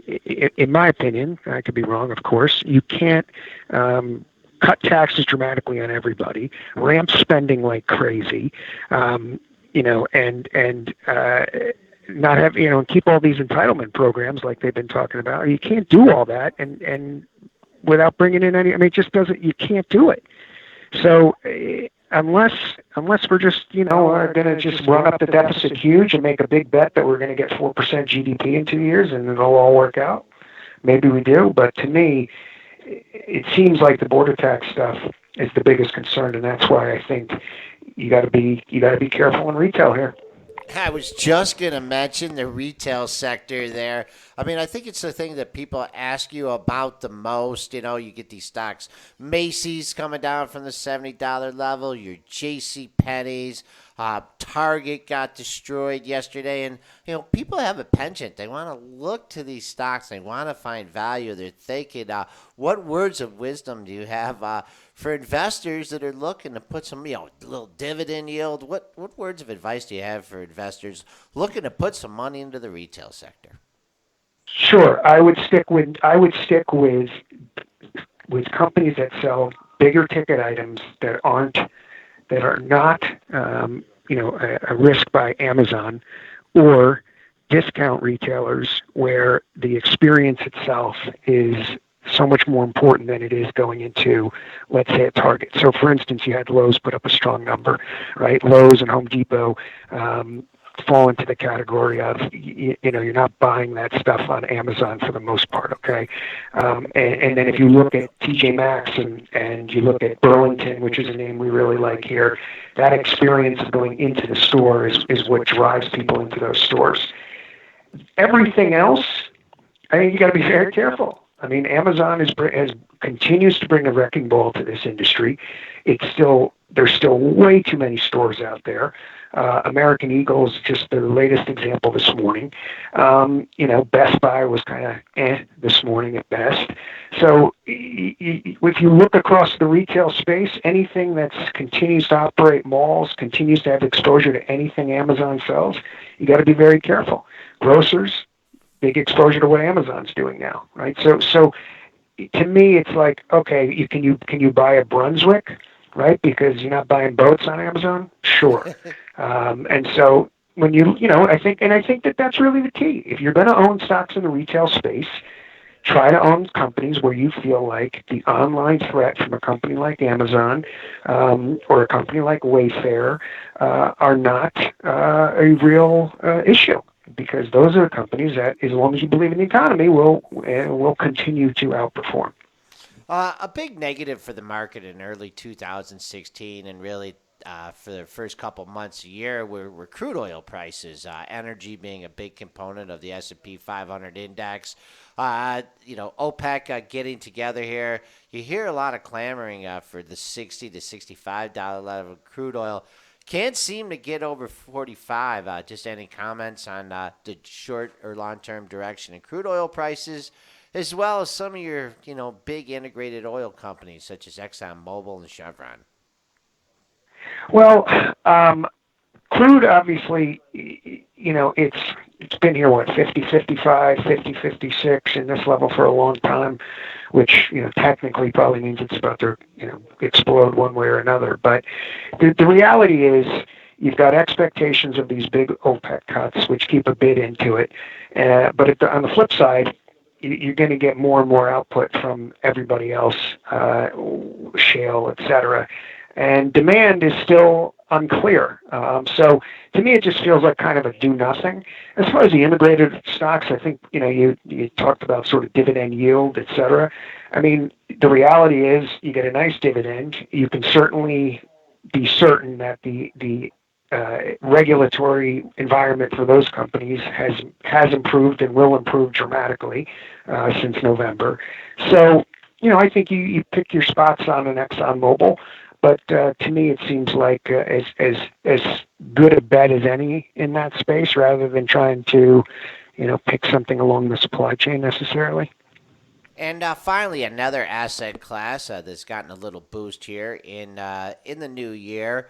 in my opinion, I could be wrong, of course, you can't cut taxes dramatically on everybody, ramp spending like crazy, and not have, and keep all these entitlement programs like they've been talking about. You can't do all that and without bringing in any, I mean, it just doesn't, you can't do it. So unless we're just, are going to just run up the deficit huge and make a big bet that we're going to get 4% GDP in 2 years and it'll all work out, maybe we do. But to me, it seems like the border tax stuff is the biggest concern, and that's why I think you got to be careful in retail here. I was just going to mention the retail sector there. I mean, I think it's the thing that people ask you about the most. You get these stocks. Macy's coming down from the $70 level. Your JCPenney's. Target got destroyed yesterday. And, people have a penchant. They want to look to these stocks. They want to find value. They're thinking, what words of wisdom do you have for investors that are looking to put some, little dividend yield? What words of advice do you have for investors looking to put some money into the retail sector? Sure, I would stick with companies that sell bigger ticket items that are not a risk by Amazon, or discount retailers where the experience itself is so much more important than it is going into, let's say, a Target. So, for instance, you had Lowe's put up a strong number, right? Lowe's and Home Depot fall into the category of, you're not buying that stuff on Amazon for the most part, okay? And then if you look at TJ Maxx and you look at Burlington, which is a name we really like here, that experience of going into the store is what drives people into those stores. Everything else, I think you got to be very careful. I mean, Amazon has continues to bring a wrecking ball to this industry. There's still way too many stores out there. American Eagle is just the latest example this morning. Best Buy was kind of this morning at best. So if you look across the retail space, anything that continues to operate malls, continues to have exposure to anything Amazon sells, you got to be very careful. Grocers, big exposure to what Amazon's doing now, right? So to me, it's like, okay, can you buy a Brunswick, right? Because you're not buying boats on Amazon, sure. And so when I think that that's really the key. If you're going to own stocks in the retail space, try to own companies where you feel like the online threat from a company like Amazon or a company like Wayfair are not a real issue. Because those are the companies that, as long as you believe in the economy, will continue to outperform. A big negative for the market in early 2016 and really for the first couple months a year were crude oil prices, energy being a big component of the S&P 500 index. OPEC getting together here. You hear a lot of clamoring for the $60 to $65 level of crude oil. Can't seem to get over 45. Just any comments on the short or long-term direction in crude oil prices, as well as some of your, big integrated oil companies such as ExxonMobil and Chevron? Well, crude, obviously, it's been here, 50, 55, 50, 56 in this level for a long time, which, technically probably means it's about to, explode one way or another. But the reality is you've got expectations of these big OPEC cuts, which keep a bid into it. But on the flip side, you're going to get more and more output from everybody else, shale, et cetera. And demand is still unclear. So to me, it just feels like kind of a do nothing. As far as the integrated stocks, I think, you talked about sort of dividend yield, et cetera. I mean, the reality is you get a nice dividend. You can certainly be certain that the regulatory environment for those companies has improved and will improve dramatically since November. So, I think you pick your spots on an ExxonMobil. But to me, it seems like as good a bet as any in that space, rather than trying to, pick something along the supply chain necessarily. And finally, another asset class that's gotten a little boost here in the new year.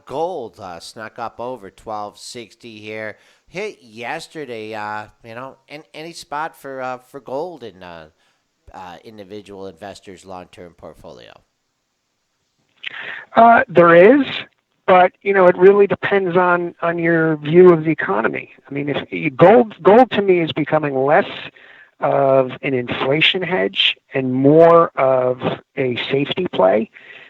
Gold snuck up over 1260 here. Hit yesterday. And any spot for gold in individual investors' long-term portfolio? There is, but it really depends on your view of the economy. I mean, if gold to me is becoming less of an inflation hedge and more of a safety play.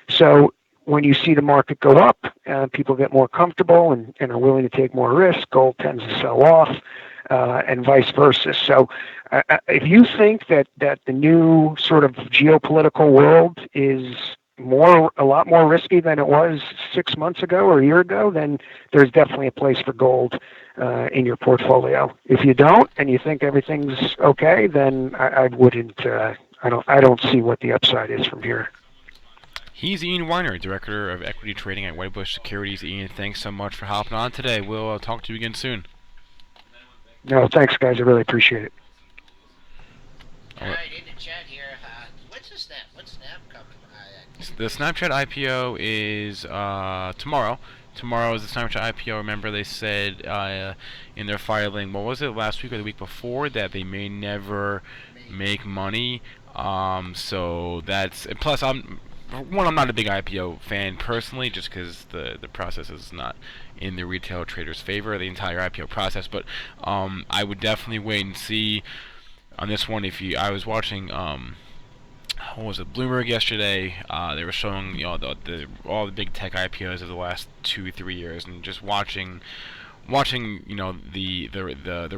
So when you see the market go up, people get more comfortable and are willing to take more risk. Gold tends to sell off, and vice versa. So if you think that the new sort of geopolitical world is a lot more risky than it was 6 months ago or a year ago, then there's definitely a place for gold in your portfolio. If you don't and you think everything's okay, then I wouldn't. I don't see what the upside is from here. He's Ian Weiner, Director of Equity Trading at Wedbush Securities. Ian, thanks so much for hopping on today. We'll talk to you again soon. No, thanks, guys. I really appreciate it. All right, in the chat here, what's the Snap? What's Snap coming? The Snapchat IPO is tomorrow. Tomorrow is the Snapchat IPO. Remember, they said in their filing, what was it, last week or the week before, that they may never make money. So that's, plus I'm not a big IPO fan personally, just because the process is not in the retail traders' favor, the entire IPO process. But I would definitely wait and see on this one. I was watching what was it, Bloomberg yesterday. They were showing all the big tech IPOs of the last 2-3 years, and just watching the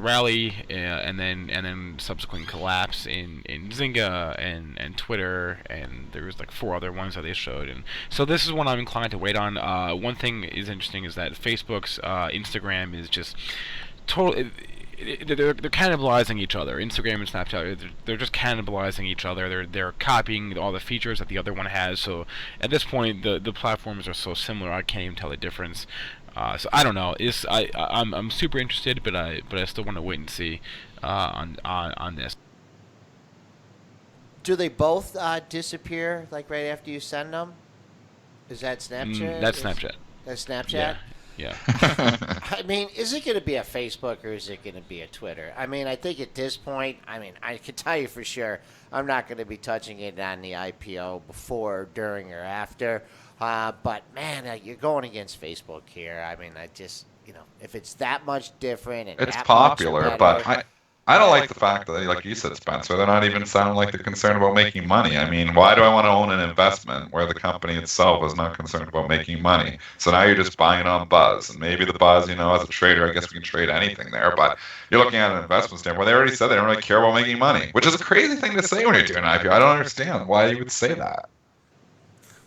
rally and then subsequent collapse in Zynga and Twitter, and there was like 4 other ones that they showed. And so this is one I'm inclined to wait on. One thing is interesting is that Facebook's Instagram is just totally. they're cannibalizing each other. Instagram and Snapchat, they're just cannibalizing each other. They're copying all the features that the other one has. So at this point, the platforms are so similar, I can't even tell the difference. So I don't know. I'm super interested, but I still want to wait and see on this. Do they both disappear like right after you send them? Is that Snapchat? That's Snapchat. That's Snapchat. Yeah. Yeah. I mean, is it going to be a Facebook or is it going to be a Twitter? I mean, I think at this point, I mean, I can tell you for sure, I'm not going to be touching it on the IPO before, during, or after. But man, you're going against Facebook here. I mean, I just, if it's that much different and It's that popular, much but better, I don't like the fact that, like you said, Spencer, they're not even sounding like they're concerned about making money. I mean, why do I want to own an investment where the company itself is not concerned about making money? So now you're just buying on buzz. And maybe the buzz, as a trader, I guess we can trade anything there. But you're looking at an investment standpoint. They already said they don't really care about making money, which is a crazy thing to say when you're doing an IPO. I don't understand why you would say that.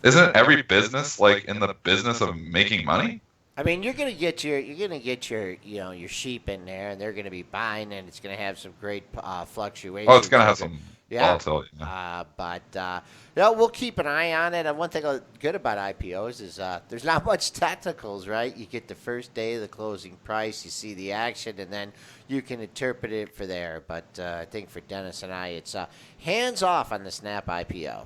Isn't every business like in the business of making money? I mean, you're gonna get your your sheep in there, and they're gonna be buying, and it's gonna have some great fluctuations. Oh, it's gonna have some yeah. volatility. Yeah. But we'll keep an eye on it. And one thing good about IPOs is there's not much technicals, right? You get the first day of the closing price, you see the action, and then you can interpret it for there. But I think for Dennis and I, it's hands off on the Snap IPO.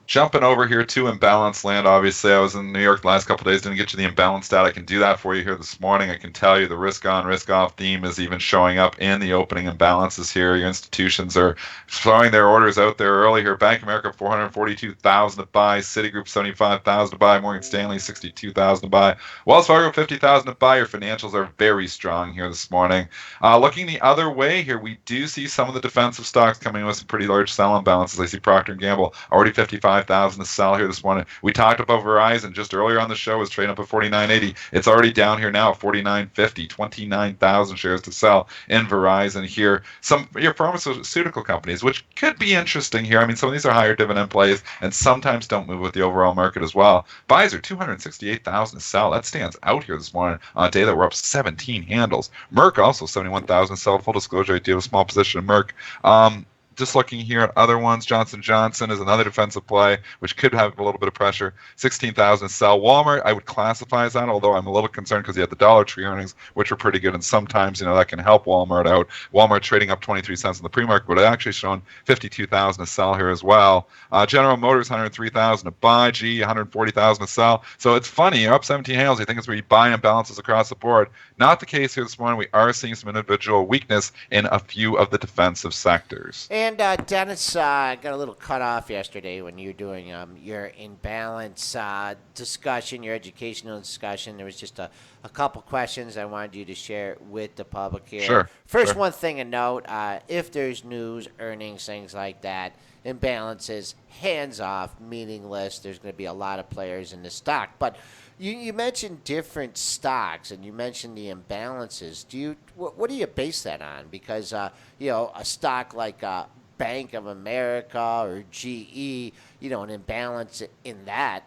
Jumping over here to imbalance land, obviously I was in New York the last couple of days, didn't get you the imbalance data. I can do that for you here this morning. I can tell you the risk on, risk off theme is even showing up in the opening imbalances here. Your institutions are throwing their orders out there early here. Bank of America, 442,000 to buy. Citigroup, 75,000 to buy. Morgan Stanley, 62,000 to buy. Wells Fargo, 50,000 to buy. Your financials are very strong here this morning. Looking the other way here, we do see some of the defensive stocks coming in with some pretty large sell imbalances. I see Procter & Gamble already 55,000 to sell here this morning. We talked about Verizon just earlier on the show, was trading up at 49.80. It's already down here now at 49.50. 29,000 shares to sell in Verizon here. Some your pharmaceutical companies, which could be interesting here. I mean, some of these are higher dividend plays and sometimes don't move with the overall market as well. Pfizer, 268,000 to sell. That stands out here this morning on a day that we're up 17 handles. Merck also 71,000 to sell. Full disclosure, I do have a small position in Merck. Just looking here at other ones, Johnson & Johnson is another defensive play, which could have a little bit of pressure. 16,000 to sell. Walmart, I would classify as that, although I'm a little concerned because you had the Dollar Tree earnings, which were pretty good, and sometimes, that can help Walmart out. Walmart trading up 23 cents in the pre-market, but it actually shown 52,000 to sell here as well. General Motors, 103,000 to buy. GE, 140,000 to sell. So it's funny, you're up 17 handles. You think it's where you buy imbalances across the board. Not the case here this morning. We are seeing some individual weakness in a few of the defensive sectors. And Dennis got a little cut off yesterday when you were doing your imbalance discussion, your educational discussion. There was just a couple questions I wanted you to share with the public here. Sure. First, one thing to note, if there's news, earnings, things like that, imbalances, hands off, meaningless. There's going to be a lot of players in the stock. But you mentioned different stocks, and you mentioned the imbalances. What do you base that on? Because a stock like Bank of America or GE, an imbalance in that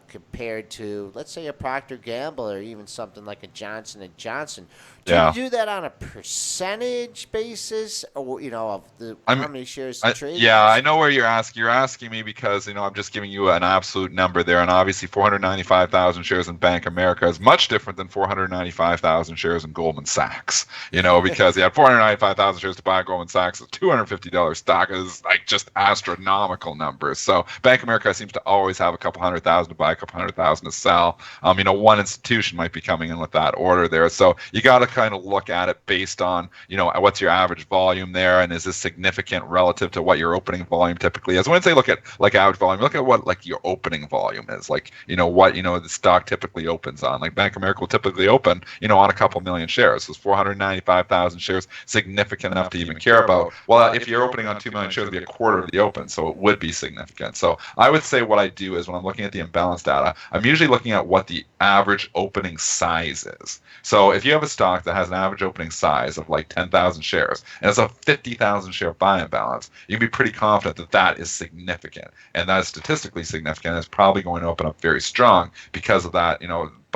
compared to, let's say, a Procter & Gamble or even something like a Johnson & Johnson. Do you do that on a percentage basis, or of how many shares to trade? Yeah, I know where you're asking. You're asking me because I'm just giving you an absolute number there, and obviously 495,000 shares in Bank of America is much different than 495,000 shares in Goldman Sachs. Because you had 495,000 shares to buy Goldman Sachs, a $250 stock is like just astronomical numbers. So Bank of America seems to always have a couple 100,000 to buy, a couple 100,000 to sell. One institution might be coming in with that order there. So you got to kind of look at it based on, what's your average volume there, and is this significant relative to what your opening volume typically is. When I say look at like average volume, look at what like your opening volume is, like what the stock typically opens on. Like Bank of America will typically open on a couple million shares. So it's 495,000 shares, significant enough to even care about. Well, if you're opening on 2 million shares, it'd be a quarter of the open, so it would be significant. So I would say what I do is when I'm looking at the imbalance data, I'm usually looking at what the average opening size is. So if you have a stock that has an average opening size of like 10,000 shares and it's a 50,000 share buy imbalance, you can be pretty confident that that is significant, and that is statistically significant. It's probably going to open up very strong because of that,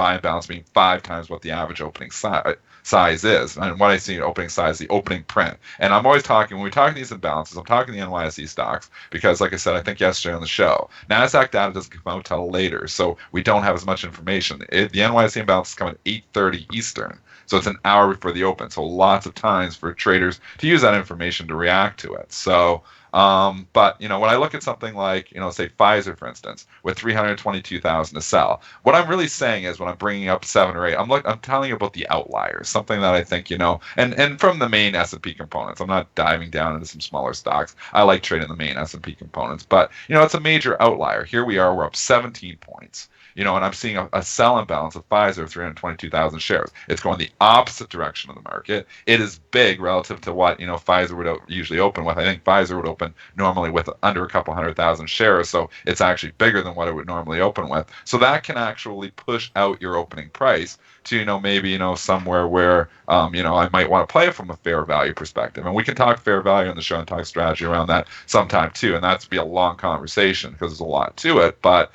buy imbalance being 5 times what the average opening size is. And when I see opening size, the opening print. And I'm always talking, when we talk these imbalances, I'm talking the NYSE stocks because, like I said, I think yesterday on the show, NASDAQ data doesn't come out till later, so we don't have as much information. The NYSE imbalance is coming at 8:30 Eastern. So it's an hour before the open. So lots of times for traders to use that information to react to it. So, but when I look at something like, say Pfizer, for instance, with 322,000 to sell, what I'm really saying is when I'm bringing up 7 or 8, I'm telling you about the outliers, something that I think, and from the main S&P components. I'm not diving down into some smaller stocks. I like trading the main S&P components, but it's a major outlier. Here we are, we're up 17 points. And I'm seeing a sell imbalance of Pfizer of 322,000 shares. It's going the opposite direction of the market. It is big relative to what Pfizer would usually open with. I think Pfizer would open normally with under a couple 100,000 shares, so it's actually bigger than what it would normally open with. So that can actually push out your opening price to maybe somewhere where I might want to play it from a fair value perspective. And we can talk fair value on the show and talk strategy around that sometime too. And that's be a long conversation because there's a lot to it. But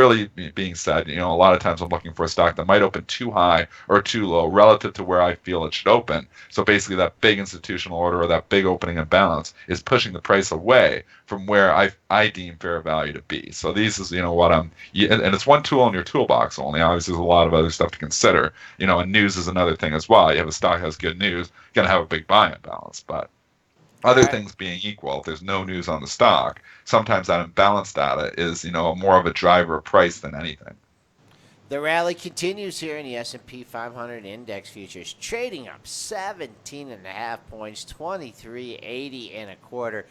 really being said, a lot of times I'm looking for a stock that might open too high or too low relative to where I feel it should open. So basically that big institutional order or that big opening imbalance is pushing the price away from where I deem fair value to be. So these is what I'm, and it's one tool in your toolbox only. Obviously there's a lot of other stuff to consider, and news is another thing as well. You have a stock that has good news, going to have a big buy imbalance, but other things being equal, if there's no news on the stock, sometimes that imbalance data is, more of a driver of price than anything. The rally continues here in the S&P 500 index futures, trading up 17.5 points, 23.80 and a quarter.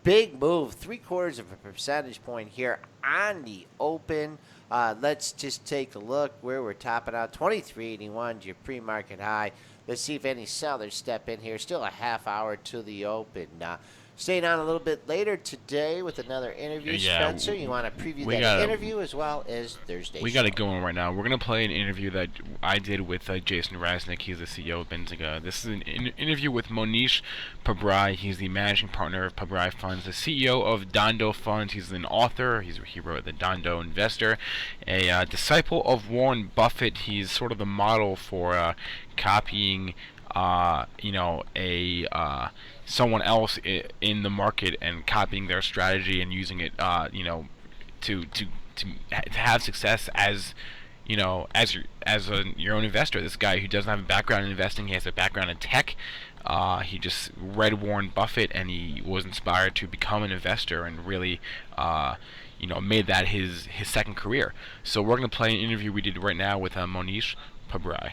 Big move, 3/4 of a percentage point here on the open. Let's just take a look where we're topping out. 23.81 your pre-market high. Let's see if any sellers step in here. Still a half hour to the open. Staying on a little bit later today with another interview. Spencer, you want to preview that interview as well as Thursday? We got it going right now. We're going to play an interview that I did with Jason Raznick. He's the CEO of Benzinga. This is an interview with Mohnish Pabrai. He's the managing partner of Pabrai Funds, the CEO of Dando Funds. He's an author. He wrote The Dando Investor, a disciple of Warren Buffett. He's sort of the model for copying someone else in the market and copying their strategy and using it, to have success as your own investor. This guy who doesn't have a background in investing, he has a background in tech. He just read Warren Buffett and he was inspired to become an investor and really, made that his second career. So we're going to play an interview we did right now with Mohnish Pabrai.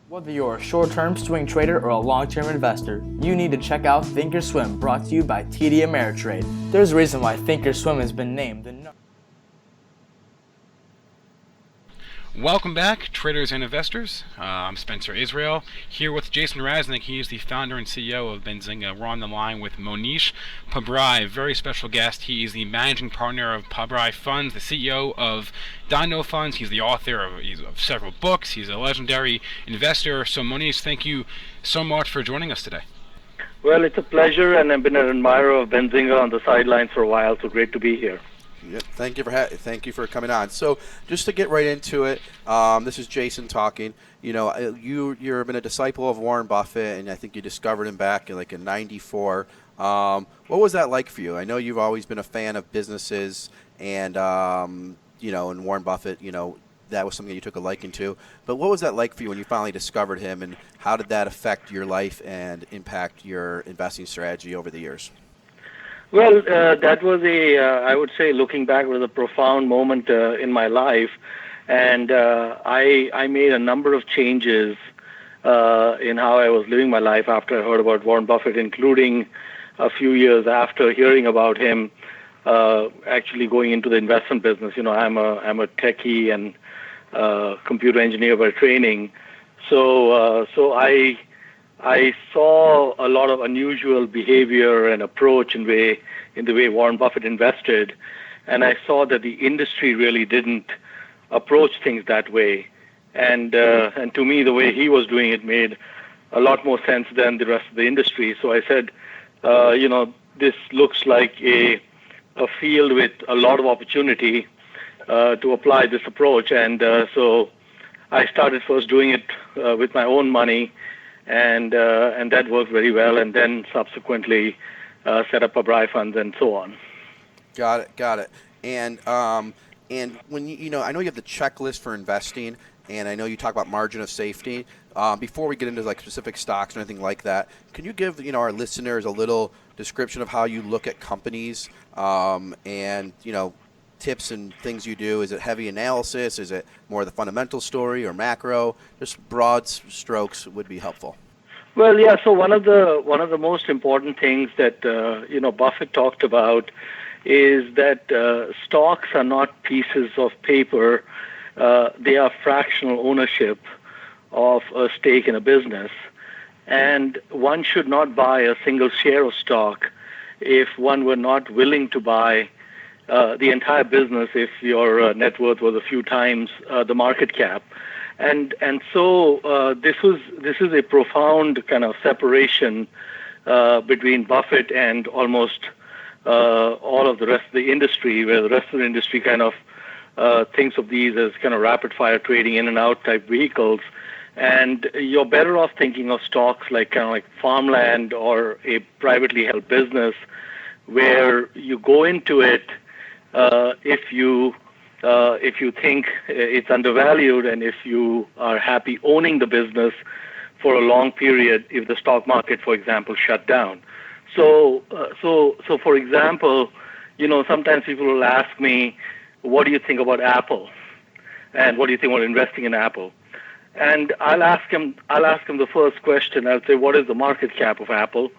Whether you're a short-term swing trader or a long-term investor, you need to check out Thinkorswim, brought to you by TD Ameritrade. There's a reason why Thinkorswim has been named the Welcome back, traders and investors. I'm Spencer Israel, here with Jason Raznick. He is the founder and CEO of Benzinga. We're on the line with Mohnish Pabrai, a very special guest. He is the managing partner of Pabrai Funds, the CEO of Dando Funds. He's the author of several books. He's a legendary investor. So Mohnish, thank you so much for joining us today. Well, it's a pleasure, and I've been an admirer of Benzinga on the sidelines for a while, so great to be here. Yep. Thank you for coming on. So just to get right into it, this is Jason talking. You've been a disciple of Warren Buffett, and I think you discovered him back in '94. What was that like for you? I know you've always been a fan of businesses, and and Warren Buffett, that was something you took a liking to. But what was that like for you when you finally discovered him, and how did that affect your life and impact your investing strategy over the years? Well, that was I would say, looking back, was a profound moment in my life. And I made a number of changes in how I was living my life after I heard about Warren Buffett, including a few years after hearing about him actually going into the investment business. I'm a techie and computer engineer by training. So I saw a lot of unusual behavior and approach in the way Warren Buffett invested, and I saw that the industry really didn't approach things that way. And to me, the way he was doing it made a lot more sense than the rest of the industry. So I said, this looks like a field with a lot of opportunity, to apply this approach. And so I started first doing it with my own money, and that worked very well. And then subsequently set up Pabrai funds and so on. Got it. And when I know you have the checklist for investing, and I know you talk about margin of safety. Before we get into like specific stocks or anything like that, can you give our listeners a little description of how you look at companies, and tips and things you do? Is it heavy analysis? Is it more the fundamental story or macro? Just broad strokes would be helpful. Well, yeah. So one of the most important things that Buffett talked about is that stocks are not pieces of paper. They are fractional ownership of a stake in a business. And one should not buy a single share of stock if one were not willing to buy the entire business if your net worth was a few times the market cap. And so this is a profound kind of separation between Buffett and almost all of the rest of the industry, where the rest of the industry kind of thinks of these as kind of rapid fire trading in and out type vehicles. And you're better off thinking of stocks like kind of like farmland or a privately held business, where you go into it if you think it's undervalued, and if you are happy owning the business for a long period if the stock market, for example, shut down. So for example, sometimes people will ask me, what do you think about Apple? And what do you think about investing in Apple? And I'll ask them the first question. I'll say, what is the market cap of Apple?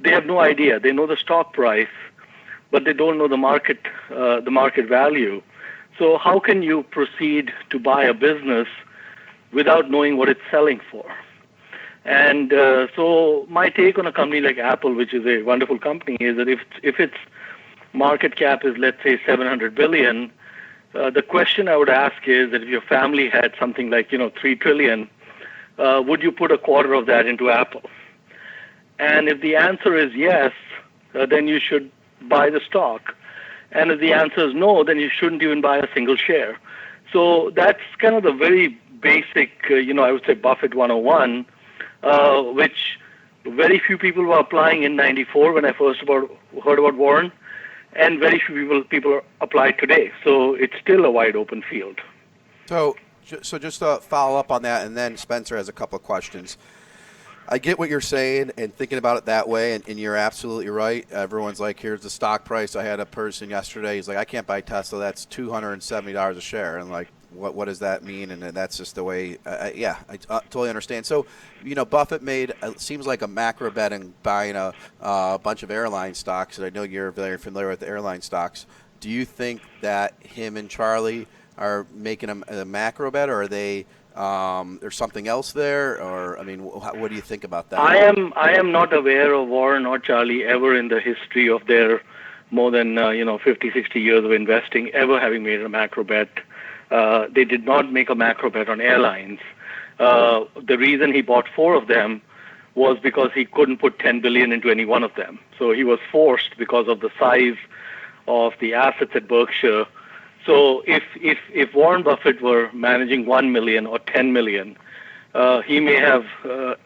They have no idea. They know the stock price, but they don't know the market value. So how can you proceed to buy a business without knowing what it's selling for? And so my take on a company like Apple, which is a wonderful company, is that if its market cap is, let's say, $700 billion, the question I would ask is that if your family had something like $3 trillion, would you put a quarter of that into Apple? And if the answer is yes, then you should buy the stock. And if the answer is no, then you shouldn't even buy a single share. So that's kind of the very basic, I would say Buffett 101, which very few people were applying in '94 when I first heard about Warren, and very few people apply today. So it's still a wide open field. So just to follow up on that, and then Spencer has a couple of questions. I get what you're saying and thinking about it that way, and you're absolutely right. Everyone's like, here's the stock price. I had a person yesterday, he's like, I can't buy Tesla. That's $270 a share. And like, what does that mean? And that's just the way, I totally understand. So, Buffett made, it seems like a macro bet in buying a bunch of airline stocks, and I know you're very familiar with the airline stocks. Do you think that him and Charlie are making a macro bet, or are they... there's something else there, or what do you think about that? I am not aware of Warren or Charlie ever in the history of their more than 50, 60 years of investing ever having made a macro bet. They did not make a macro bet on airlines. The reason he bought 4 of them was because he couldn't put $10 billion into any one of them. So he was forced because of the size of the assets at Berkshire. So if Warren Buffett were managing 1 million or 10 million, he may have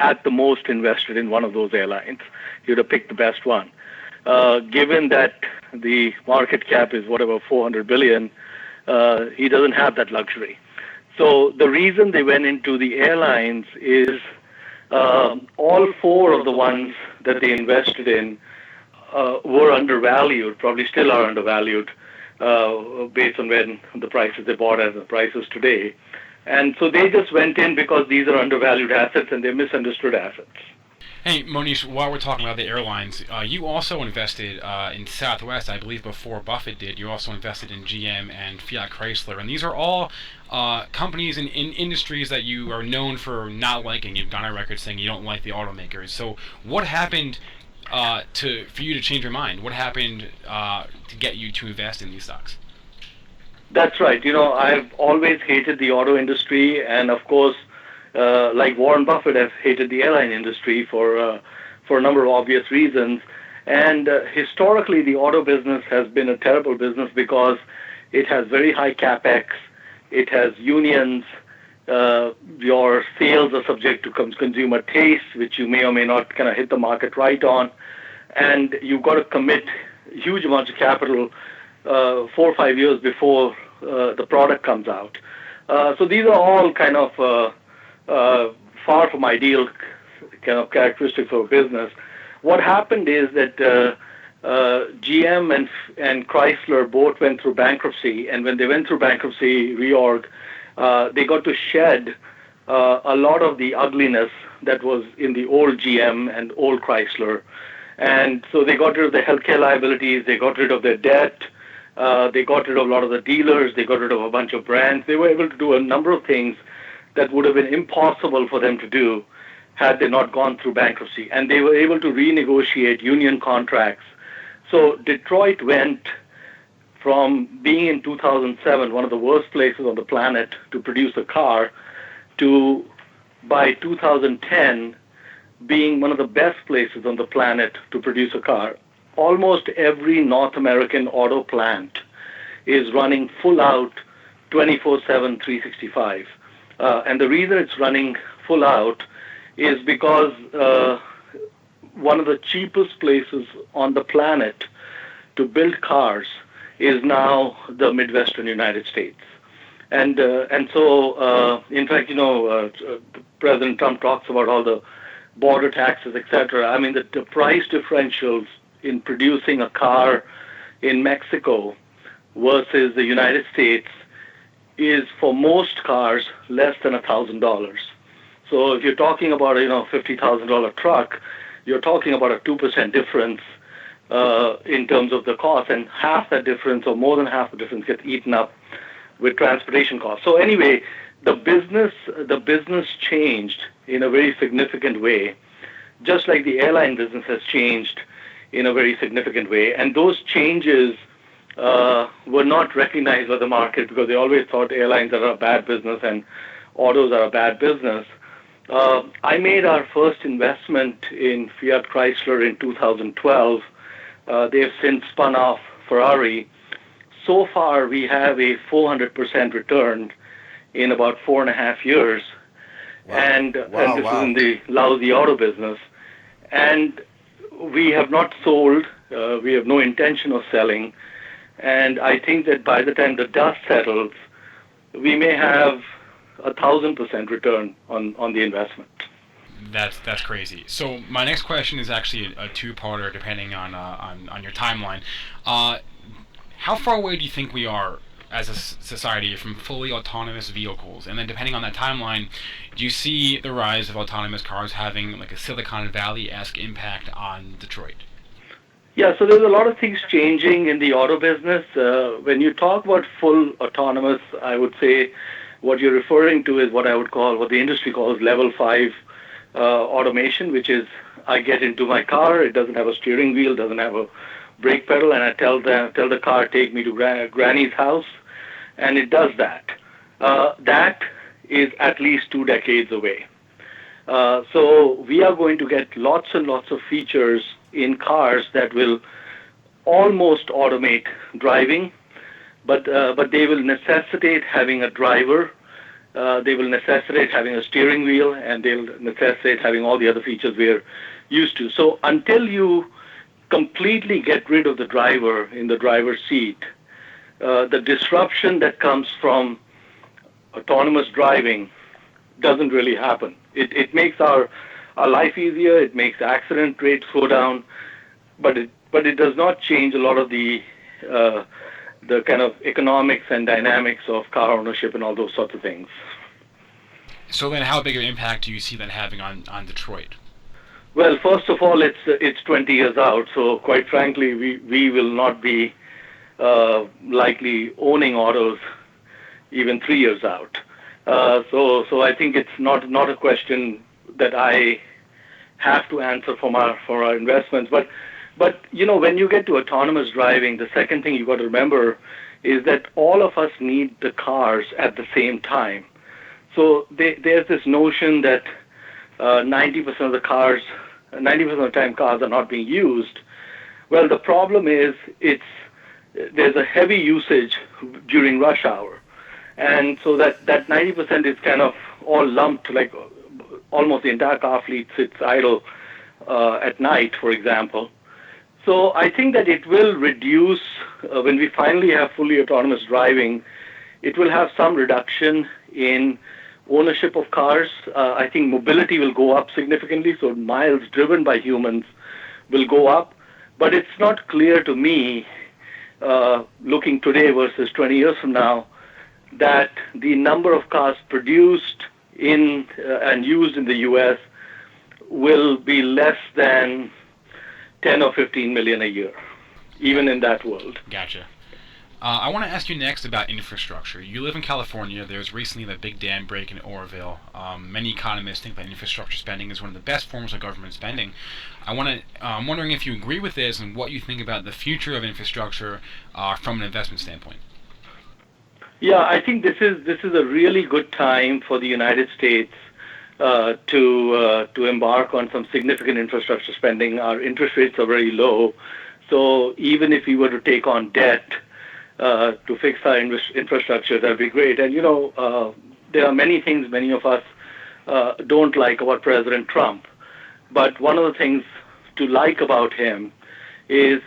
at the most invested in one of those airlines. He would have picked the best one. Given that the market cap is whatever 400 billion, he doesn't have that luxury. So the reason they went into the airlines is all 4 of the ones that they invested in were undervalued, probably still are undervalued, based on when the prices they bought at the prices today. And so they just went in because these are undervalued assets and they're misunderstood assets. Hey, Mohnish, while we're talking about the airlines, you also invested in Southwest, I believe, before Buffett did. You also invested in GM and Fiat Chrysler. And these are all companies in industries that you are known for not liking. You've gone on record saying you don't like the automakers. So what happened for you to change your mind? What happened to get you to invest in these stocks? That's right. I've always hated the auto industry, and of course, like Warren Buffett, I've hated the airline industry for a number of obvious reasons. And historically, the auto business has been a terrible business because It has very high capex. It has unions. Your sales are subject to consumer taste, which you may or may not kind of hit the market right on. And you've got to commit huge amounts of capital 4 or 5 years before the product comes out. So these are all kind of far from ideal kind of characteristics of a business. What happened is that GM and Chrysler both went through bankruptcy, and when they went through bankruptcy reorg, they got to shed a lot of the ugliness that was in the old GM and old Chrysler. And so they got rid of the healthcare liabilities, they got rid of their debt, they got rid of a lot of the dealers, they got rid of a bunch of brands. They were able to do a number of things that would have been impossible for them to do had they not gone through bankruptcy. And they were able to renegotiate union contracts. So Detroit went from being in 2007 one of the worst places on the planet to produce a car to, by 2010, being one of the best places on the planet to produce a car. Almost every North American auto plant is running full out 24/7, 365. And the reason it's running full out is because one of the cheapest places on the planet to build cars is now the Midwestern United States. And so, in fact, President Trump talks about all the border taxes, etc. I mean, the price differentials in producing a car in Mexico versus the United States is, for most cars, less than $1,000. So if you're talking about a $50,000 truck, you're talking about a 2% difference in terms of the cost, and half that difference, or more than half the difference, gets eaten up with transportation costs. So anyway, the business changed in a very significant way, just like the airline business has changed in a very significant way. And those changes were not recognized by the market because they always thought airlines are a bad business and autos are a bad business. I made our first investment in Fiat Chrysler in 2012. They have since spun off Ferrari. So far, we have a 400% return in about 4.5 years. Wow. And this is in the lousy auto business. And we have not sold. We have no intention of selling. And I think that by the time the dust settles, we may have 1,000% return on the investment. That's crazy. So my next question is actually a two-parter, depending on your timeline. How far away do you think we are as a society from fully autonomous vehicles? And then depending on that timeline, do you see the rise of autonomous cars having like a Silicon Valley-esque impact on Detroit? Yeah, so there's a lot of things changing in the auto business. When you talk about full autonomous, I would say what you're referring to is what the industry calls level 5 automation, which is I get into my car, it doesn't have a steering wheel, doesn't have a brake pedal, and I tell the car, take me to Granny's house, and it does that. That is at least 2 decades away. So we are going to get lots and lots of features in cars that will almost automate driving, but they will necessitate having a driver. They will necessitate having a steering wheel, and they'll necessitate having all the other features we're used to. So until you completely get rid of the driver in the driver's seat, the disruption that comes from autonomous driving doesn't really happen. It makes our life easier, it makes accident rates go down, but it does not change a lot of the kind of economics and dynamics of car ownership and all those sorts of things. So then how big of an impact do you see that having on Detroit? Well, first of all, it's 20 years out, so quite frankly, we will not be likely owning autos even 3 years out. So I think it's not a question that I have to answer for our investments. But when you get to autonomous driving, the second thing you've got to remember is that all of us need the cars at the same time. So there's this notion that 90% of the time cars are not being used. Well, the problem is it's there's a heavy usage during rush hour. And so that 90% is kind of all lumped, like almost the entire car fleet sits idle at night, for example. So I think that it will reduce, when we finally have fully autonomous driving, it will have some reduction in ownership of cars. I think mobility will go up significantly, so miles driven by humans will go up. But it's not clear to me, looking today versus 20 years from now, that the number of cars produced in and used in the U.S. will be less than 10 or 15 million a year, even in that world. Gotcha. I want to ask you next about infrastructure. You live in California. There was recently the big dam break in Oroville. Many economists think that infrastructure spending is one of the best forms of government spending. I'm wondering if you agree with this and what you think about the future of infrastructure from an investment standpoint. Yeah, I think this is a really good time for the United States to embark on some significant infrastructure spending. Our interest rates are very low, so even if we were to take on debt to fix our infrastructure, that'd be great. And there are many things many of us don't like about President Trump, but one of the things to like about him is,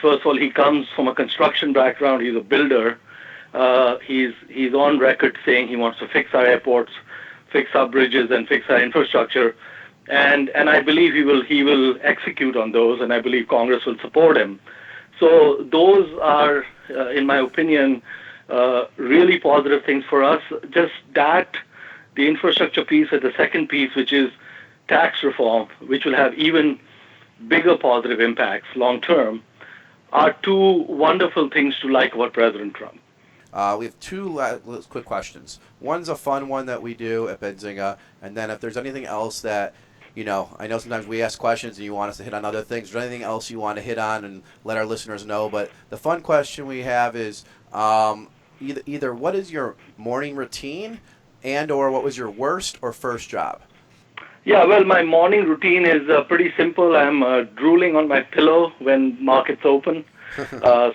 first of all, he comes from a construction background. He's a builder. He's on record saying he wants to fix our airports, fix our bridges, and fix our infrastructure, and I believe he will execute on those, and I believe Congress will support him. So those are, in my opinion, really positive things for us. Just that, the infrastructure piece, and the second piece, which is tax reform, which will have even bigger positive impacts long term, are two wonderful things to like about President Trump. We have two quick questions. One's a fun one that we do at Benzinga, and then if there's anything else that, I know sometimes we ask questions and you want us to hit on other things. Is there anything else you want to hit on and let our listeners know? But the fun question we have is either what is your morning routine and or what was your worst or first job? Yeah, well, my morning routine is pretty simple. I'm drooling on my pillow when markets open.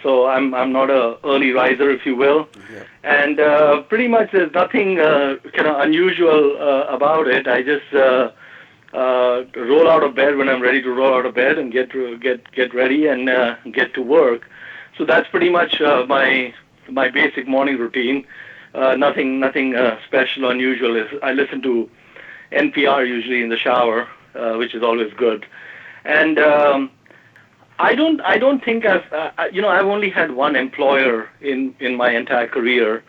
So I'm not a early riser, if you will, yeah. And pretty much there's nothing kind of unusual about it. I just roll out of bed when I'm ready to roll out of bed and get ready and get to work. So that's pretty much my basic morning routine. Nothing special or unusual. I listen to NPR usually in the shower, which is always good, and. I don't think I've only had one employer in my entire career,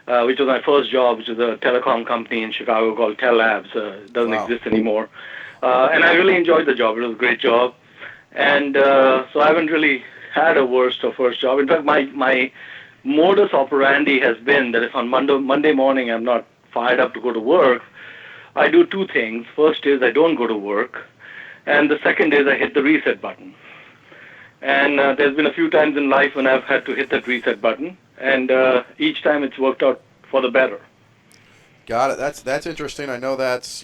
which was my first job, which is a telecom company in Chicago called Tel Labs. It doesn't exist anymore. And I really enjoyed the job. It was a great job. And so I haven't really had a worst or first job. In fact, my modus operandi has been that if on Monday morning I'm not fired up to go to work, I do two things. First is I don't go to work. And the second is I hit the reset button. And there's been a few times in life when I've had to hit that reset button, and each time it's worked out for the better. Got it. That's interesting. I know that's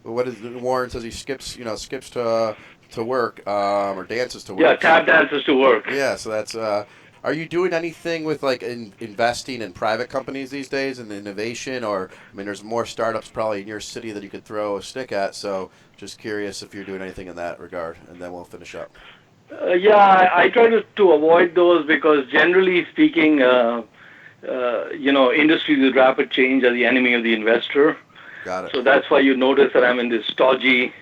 what is Warren says he skips to work or dances to work. Yeah, tap dances to work. Yeah, so that's. Are you doing anything with like investing in private companies these days and innovation, or there's more startups probably in your city that you could throw a stick at. So just curious if you're doing anything in that regard, and then we'll finish up. Yeah, I try to avoid those because generally speaking, industries with rapid change are the enemy of the investor. Got it. So that's why you notice that I'm in this stodgy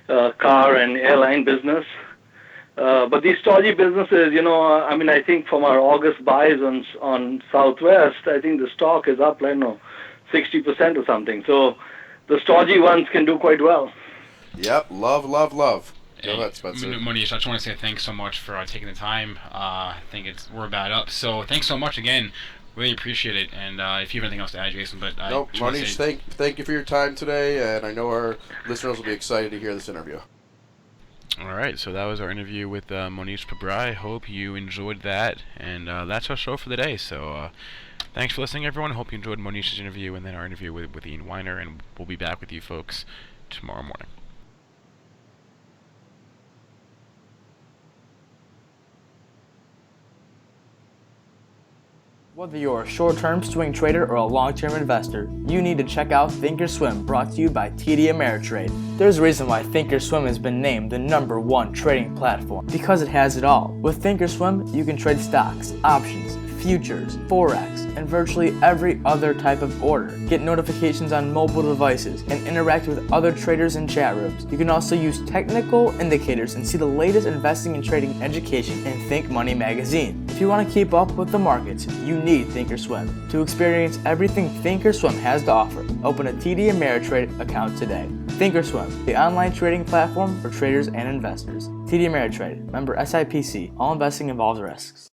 car and airline business. But these stodgy businesses, I think from our August buys on Southwest, I think the stock is up, 60% or something. So the stodgy ones can do quite well. Yep, love. Go ahead, Spencer. Mohnish, I just want to say thanks so much for taking the time. I think we're about up. So thanks so much again. Really appreciate it. And if you have anything else to add, Jason, but nope, Mohnish, thank you for your time today, and I know our listeners will be excited to hear this interview. All right, so that was our interview with Mohnish Pabrai. I hope you enjoyed that, and that's our show for the day. So thanks for listening, everyone. Hope you enjoyed Mohnish's interview and then our interview with Ian Weiner, and we'll be back with you folks tomorrow morning. Whether you're a short-term swing trader or a long-term investor, you need to check out Thinkorswim, brought to you by TD Ameritrade. There's a reason why Thinkorswim has been named the #1 trading platform, because it has it all. With Thinkorswim, you can trade stocks, options, futures, forex, and virtually every other type of order. Get notifications on mobile devices and interact with other traders in chat rooms. You can also use technical indicators and see the latest investing and trading education in Think Money magazine. If you want to keep up with the markets, you need Thinkorswim. To experience everything Thinkorswim has to offer, open a TD Ameritrade account today. Thinkorswim, the online trading platform for traders and investors. TD Ameritrade, member SIPC. All investing involves risks.